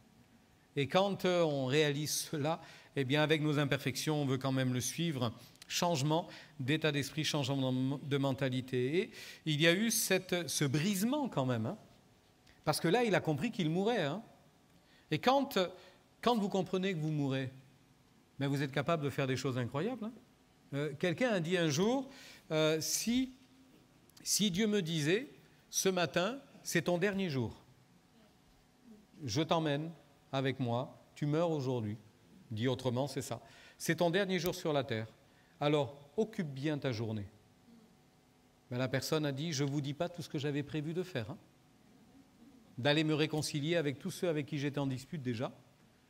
Et quand on réalise cela, eh bien, avec nos imperfections, on veut quand même le suivre. Changement d'état d'esprit, changement de mentalité. Et il y a eu ce brisement quand même. Hein, parce que là, il a compris qu'il mourait. Hein. Et quand vous comprenez que vous mourrez, ben vous êtes capable de faire des choses incroyables. Hein. Quelqu'un a dit un jour, si Dieu me disait, ce matin, c'est ton dernier jour. Je t'emmène avec moi, tu meurs aujourd'hui. Dit autrement, c'est ça. C'est ton dernier jour sur la terre. Alors, occupe bien ta journée. Ben, la personne a dit, je ne vous dis pas tout ce que j'avais prévu de faire. Hein. D'aller me réconcilier avec tous ceux avec qui j'étais en dispute déjà,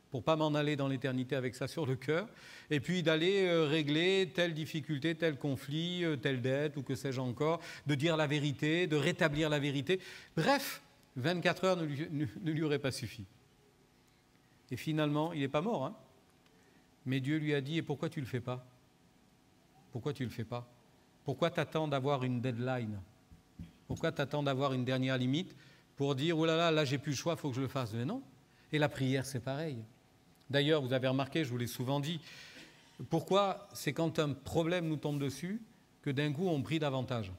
pour ne pas m'en aller dans l'éternité avec ça sur le cœur, et puis d'aller régler telle difficulté, tel conflit, telle dette, ou que sais-je encore, de dire la vérité, de rétablir la vérité. Bref, 24 heures ne lui auraient pas suffi. Et finalement, il n'est pas mort. Hein. Mais Dieu lui a dit, et pourquoi tu ne le fais pas? Pourquoi tu ne le fais pas? Pourquoi t'attends d'avoir une deadline? Pourquoi t'attends d'avoir une dernière limite pour dire, oh là là, là j'ai plus le choix, il faut que je le fasse? Mais non. Et la prière, c'est pareil. D'ailleurs, vous avez remarqué, je vous l'ai souvent dit, pourquoi c'est quand un problème nous tombe dessus que d'un coup on prie davantage?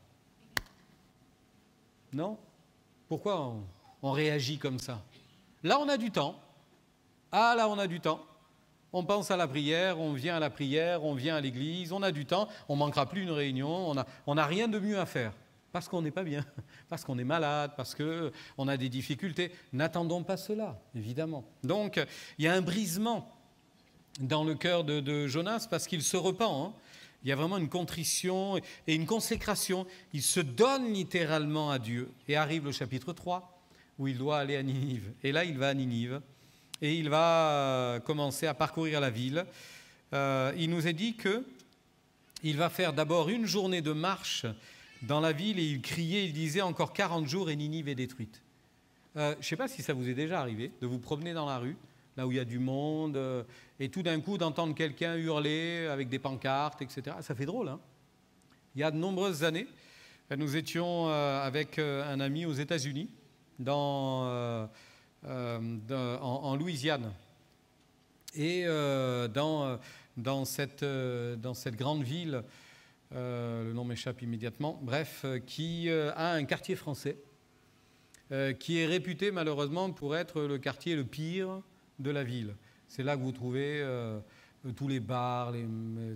Non? Pourquoi on réagit comme ça? Là, on a du temps. Ah, là, on a du temps. On pense à la prière, on vient à la prière, on vient à l'église, on a du temps, on ne manquera plus une réunion, on n'a rien de mieux à faire. Parce qu'on n'est pas bien, parce qu'on est malade, parce qu'on a des difficultés. N'attendons pas cela, évidemment. Donc, il y a un brisement dans le cœur de Jonas parce qu'il se repent. Hein. Il y a vraiment une contrition et une consécration. Il se donne littéralement à Dieu. Et arrive le chapitre 3, où il doit aller à Ninive. Et là, il va à Ninive et il va commencer à parcourir la ville. Il nous est dit qu'il va faire d'abord une journée de marche dans la ville et il criait, il disait encore 40 jours et Ninive est détruite. Je ne sais pas si ça vous est déjà arrivé de vous promener dans la rue, là où il y a du monde, et tout d'un coup d'entendre quelqu'un hurler avec des pancartes, etc. Ça fait drôle, hein? Il y a de nombreuses années, nous étions avec un ami aux États-Unis, en Louisiane. Et dans cette grande ville, le nom m'échappe immédiatement, bref, qui a un quartier français, qui est réputé malheureusement pour être le quartier le pire de la ville. C'est là que vous trouvez tous les bars,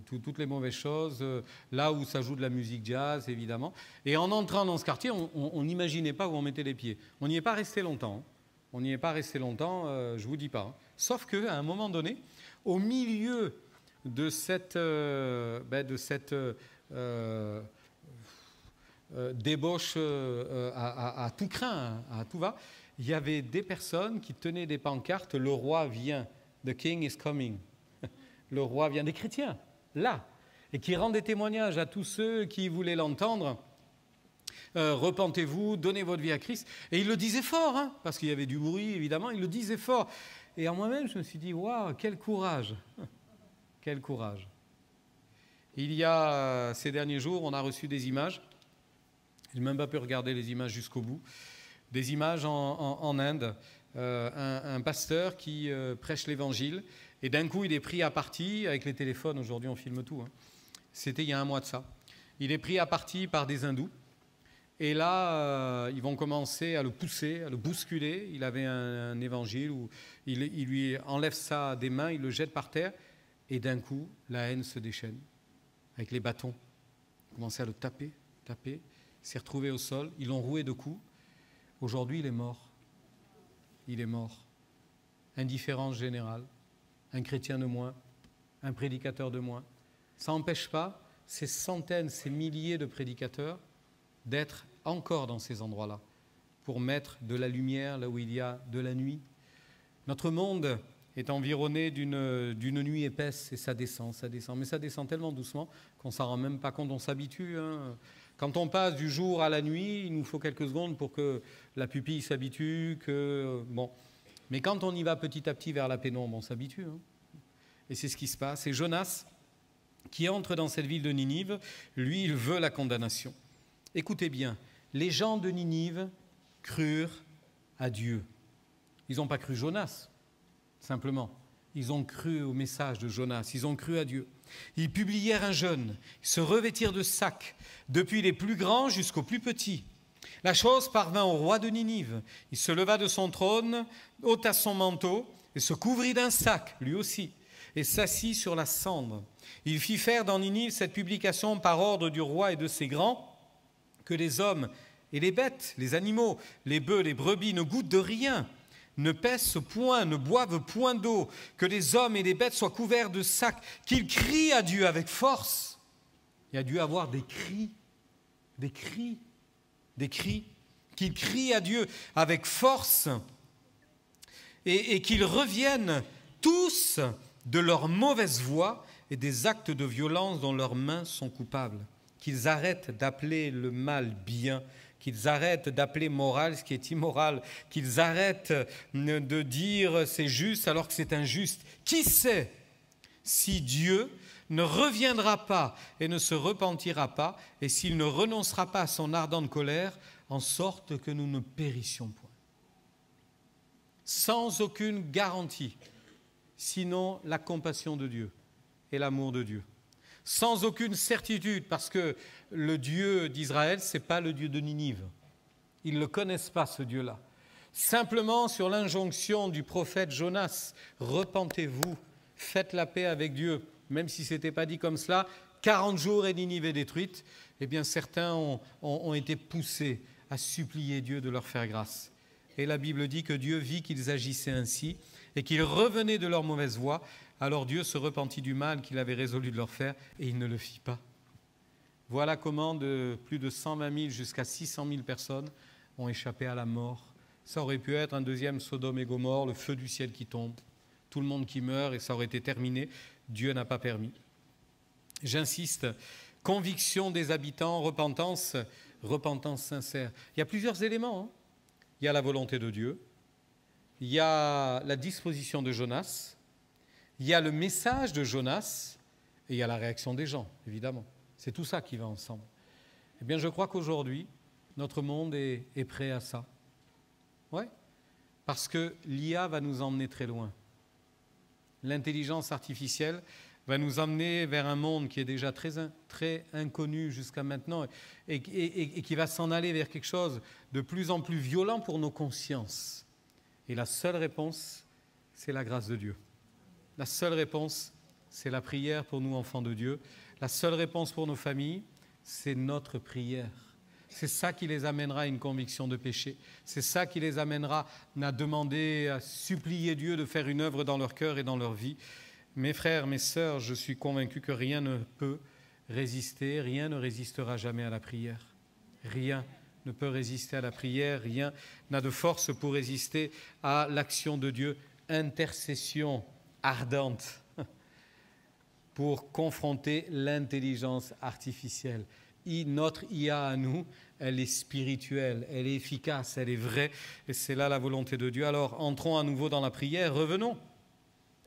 toutes les mauvaises choses, là où ça joue de la musique jazz, évidemment. Et en entrant dans ce quartier, on n'imaginait pas où on mettait les pieds. On n'y est pas resté longtemps. On n'y est pas resté longtemps, je ne vous dis pas. Sauf qu'à un moment donné, au milieu de cette débauche à tout crin, à tout va, il y avait des personnes qui tenaient des pancartes « Le roi vient, the king is coming ». Le roi vient, des chrétiens, là, et qui rendent des témoignages à tous ceux qui voulaient l'entendre. Repentez-vous, donnez votre vie à Christ. Et il le disait fort, hein, parce qu'il y avait du bruit, évidemment, il le disait fort. Et en moi-même, je me suis dit, waouh, quel courage, quel courage. Il y a, ces derniers jours, on a reçu des images, je n'ai même pas pu regarder les images jusqu'au bout, des images en Inde, un pasteur qui prêche l'évangile, et d'un coup, il est pris à partie, avec les téléphones, aujourd'hui on filme tout, hein. C'était il y a un mois de ça. Il est pris à partie par des hindous, et là, ils vont commencer à le pousser, à le bousculer. Il avait un évangile où il lui enlève ça des mains, il le jette par terre, et d'un coup, la haine se déchaîne, avec les bâtons. Ils commençaient à le taper, il s'est retrouvé au sol, ils l'ont roué de coups. Aujourd'hui, il est mort. Il est mort. Indifférence générale. Un chrétien de moins, un prédicateur de moins. Ça n'empêche pas ces centaines, ces milliers de prédicateurs d'être encore dans ces endroits-là pour mettre de la lumière là où il y a de la nuit. Notre monde est environné d'une nuit épaisse et ça descend. Mais ça descend tellement doucement qu'on ne s'en rend même pas compte, on s'habitue, hein. Quand on passe du jour à la nuit, il nous faut quelques secondes pour que la pupille s'habitue, bon. Mais quand on y va petit à petit vers la pénombre, on s'habitue, hein. Et c'est ce qui se passe. Et Jonas, qui entre dans cette ville de Ninive, lui, il veut la condamnation. Écoutez bien, les gens de Ninive crurent à Dieu. Ils n'ont pas cru Jonas, simplement. Ils ont cru au message de Jonas, ils ont cru à Dieu. Ils publièrent un jeûne, ils se revêtirent de sacs, depuis les plus grands jusqu'aux plus petits. La chose parvint au roi de Ninive. Il se leva de son trône, ôta son manteau et se couvrit d'un sac, lui aussi, et s'assit sur la cendre. Il fit faire dans Ninive cette publication par ordre du roi et de ses grands, que les hommes et les bêtes, les animaux, les bœufs, les brebis ne goûtent de rien, ne pèsent point, ne boivent point d'eau, que les hommes et les bêtes soient couverts de sacs, qu'ils crient à Dieu avec force. Il y a dû avoir des cris, qu'ils crient à Dieu avec force et qu'ils reviennent tous de leur mauvaise voie et des actes de violence dont leurs mains sont coupables, qu'ils arrêtent d'appeler le mal bien, qu'ils arrêtent d'appeler moral ce qui est immoral, qu'ils arrêtent de dire c'est juste alors que c'est injuste. Qui sait si Dieu ne reviendra pas et ne se repentira pas, et s'il ne renoncera pas à son ardente colère, en sorte que nous ne périssions point. Sans aucune garantie, sinon la compassion de Dieu et l'amour de Dieu. Sans aucune certitude, parce que le Dieu d'Israël, ce n'est pas le Dieu de Ninive. Ils ne le connaissent pas, ce Dieu-là. Simplement sur l'injonction du prophète Jonas, repentez-vous, faites la paix avec Dieu. Même si ce n'était pas dit comme cela, 40 jours et Ninive est détruite, eh bien certains ont été poussés à supplier Dieu de leur faire grâce. Et la Bible dit que Dieu vit qu'ils agissaient ainsi et qu'ils revenaient de leur mauvaise voie. Alors Dieu se repentit du mal qu'il avait résolu de leur faire et il ne le fit pas. Voilà comment de plus de 120 000 jusqu'à 600 000 personnes ont échappé à la mort Ça aurait pu être un deuxième Sodome et Gomorrhe, le feu du ciel qui tombe, tout le monde qui meurt et ça aurait été terminé. Dieu n'a pas permis. J'insiste, conviction des habitants, repentance sincère. Il y a plusieurs éléments. Hein. Il y a la volonté de Dieu, il y a la disposition de Jonas, il y a le message de Jonas et il y a la réaction des gens, évidemment. C'est tout ça qui va ensemble. Eh bien, je crois qu'aujourd'hui, notre monde est prêt à ça. Oui, parce que l'IA va nous emmener très loin. L'intelligence artificielle va nous emmener vers un monde qui est déjà très inconnu jusqu'à maintenant et qui va s'en aller vers quelque chose de plus en plus violent pour nos consciences. Et la seule réponse, c'est la grâce de Dieu. La seule réponse, c'est la prière pour nous, enfants de Dieu. La seule réponse pour nos familles, c'est notre prière. C'est ça qui les amènera à une conviction de péché. C'est ça qui les amènera à demander, à supplier Dieu de faire une œuvre dans leur cœur et dans leur vie. Mes frères, mes sœurs, je suis convaincu que rien ne peut résister, rien ne résistera jamais à la prière. Rien ne peut résister à la prière, rien n'a de force pour résister à l'action de Dieu. Intercession ardente pour confronter l'intelligence artificielle. Notre IA à nous, elle est spirituelle, elle est efficace, elle est vraie, et c'est là la volonté de Dieu. Alors, entrons à nouveau dans la prière, revenons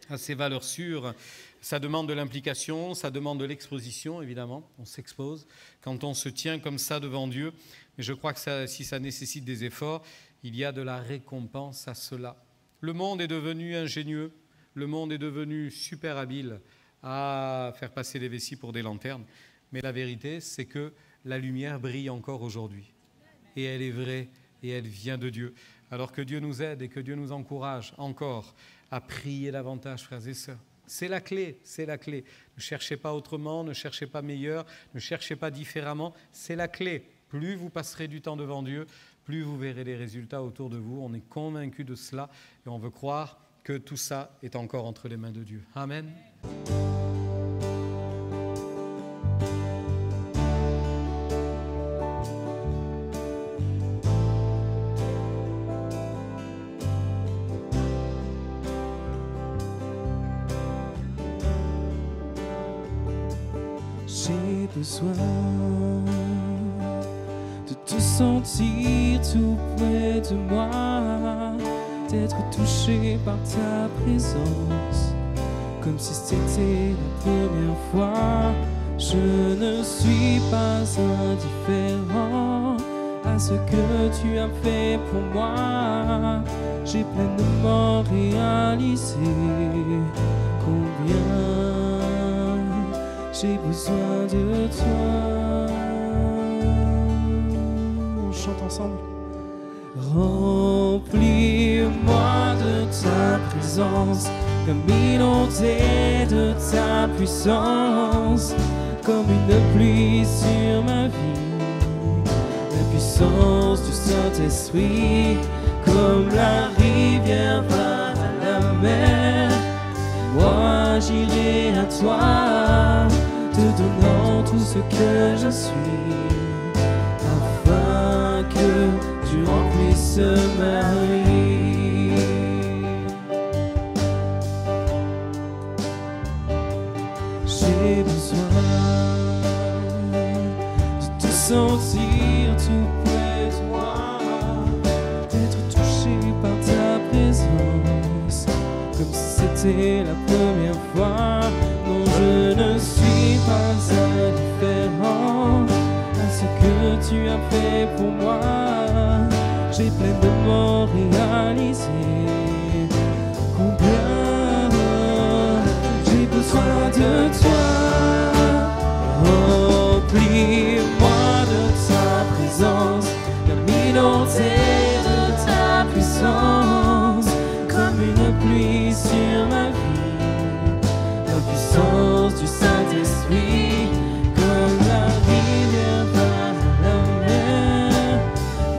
à ces valeurs sûres. Ça demande de l'implication, ça demande de l'exposition, évidemment. On s'expose quand on se tient comme ça devant Dieu. Mais je crois que si ça nécessite des efforts, il y a de la récompense à cela. Le monde est devenu ingénieux, le monde est devenu super habile à faire passer les vessies pour des lanternes. Mais la vérité, c'est que la lumière brille encore aujourd'hui. Et elle est vraie et elle vient de Dieu. Alors que Dieu nous aide et que Dieu nous encourage encore à prier davantage, frères et sœurs. C'est la clé, c'est la clé. Ne cherchez pas autrement, ne cherchez pas meilleur, ne cherchez pas différemment. C'est la clé. Plus vous passerez du temps devant Dieu, plus vous verrez les résultats autour de vous. On est convaincus de cela et on veut croire que tout ça est encore entre les mains de Dieu. Amen. J'ai besoin de te sentir tout près de moi, d'être touché par ta présence, comme si c'était la première fois. Je ne suis pas indifférent à ce que tu as fait pour moi. J'ai pleinement réalisé combien j'ai besoin de toi. On chante ensemble. Remplis-moi de ta présence, comme inondé de ta puissance, comme une pluie sur ma vie. La puissance du Saint-Esprit, comme la rivière va à la mer. Moi j'irai à toi, te donnant tout ce que je suis, afin que tu remplisses ma vie. J'ai besoin de te sentir tout près de moi, d'être touché par ta présence, comme si c'était la première fois. Non, je ne suis pas indifférent à ce que tu as fait pour moi. J'ai pleinement réalisé combien j'ai besoin de toi. Remplis-moi de ta présence, comme inondé de ta puissance, comme une pluie sur ma vie. La puissance du Saint-Esprit, comme la rivière va à la mer.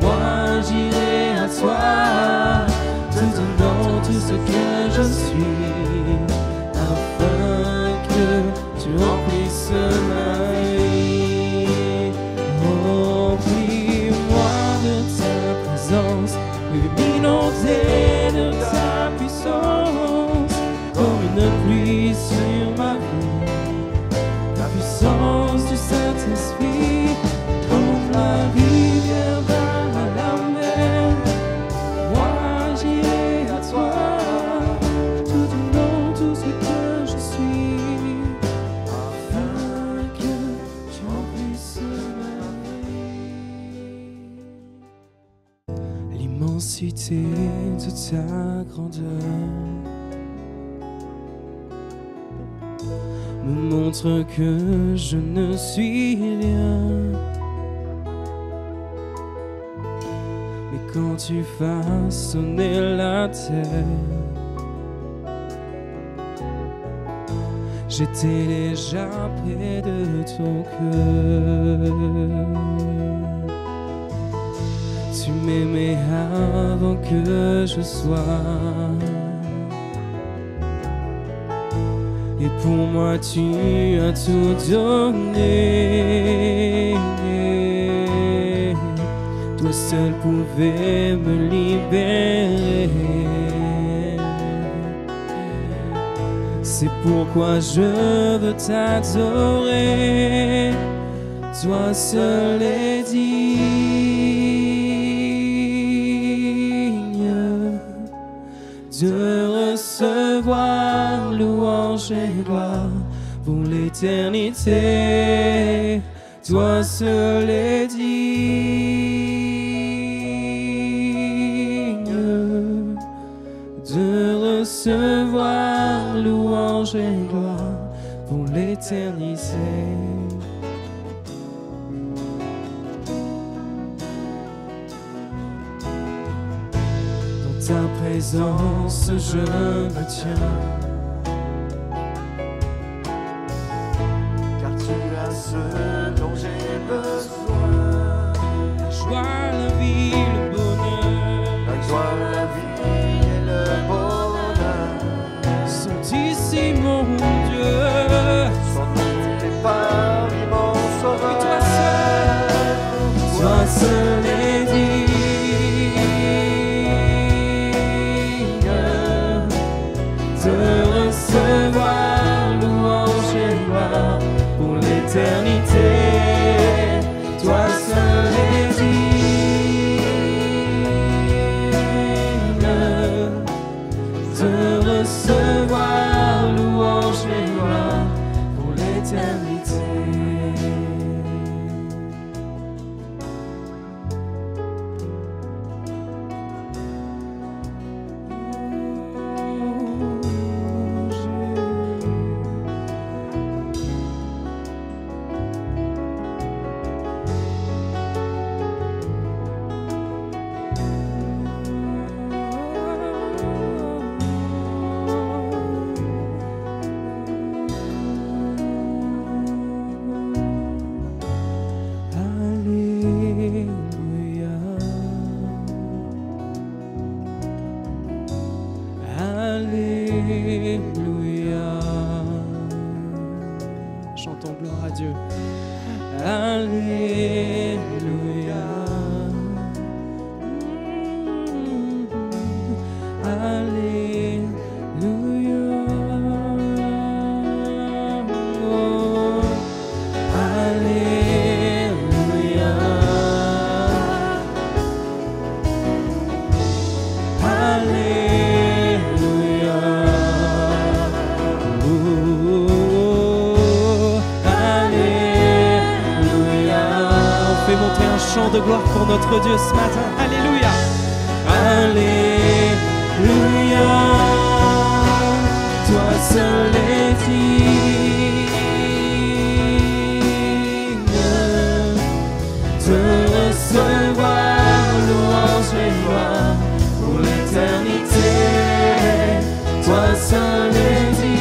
Moi j'irai à toi, te donnant tout ce que je suis, afin que tu remplisses ma vie. Saint-Esprit, comme la rivière va à la mer, moi j'irai à toi, tout du long, tout ce que je suis, afin que tu puisses m'aimer. L'immensité de ta grandeur me montre que je ne suis rien. Mais quand tu façonnais la terre, j'étais déjà près de ton cœur. Tu m'aimais avant que je sois. Et pour moi tu as tout donné. Toi seul pouvais me libérer. C'est pourquoi je veux t'adorer. Toi seul est digne de recevoir louange et gloire pour l'éternité. Toi seul est digne de recevoir louange et gloire pour l'éternité. Dans ta présence je me tiens, ce dont j'ai besoin. la joie, la vie, le bonheur, La joie, la vie et le bonheur sont ici mon Dieu. sont montés parmi mon sauveur. Toi seul est digne de recevoir louange et gloire pour l'éternité. Toi seul est digne de recevoir louange et gloire pour l'éternité. Alléluia. Chantons gloire à Dieu. Alléluia. Alléluia. Oh, Alléluia. Alléluia. Oh, Alléluia. On fait monter un chant de gloire pour notre Dieu ce matin. Alléluia. Alléluia. Toi seul est digne de recevoir louange et gloire pour l'éternité. Toi seul est digne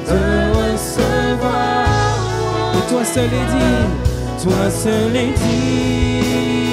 de recevoir. Et toi seul est digne. Toi seul est digne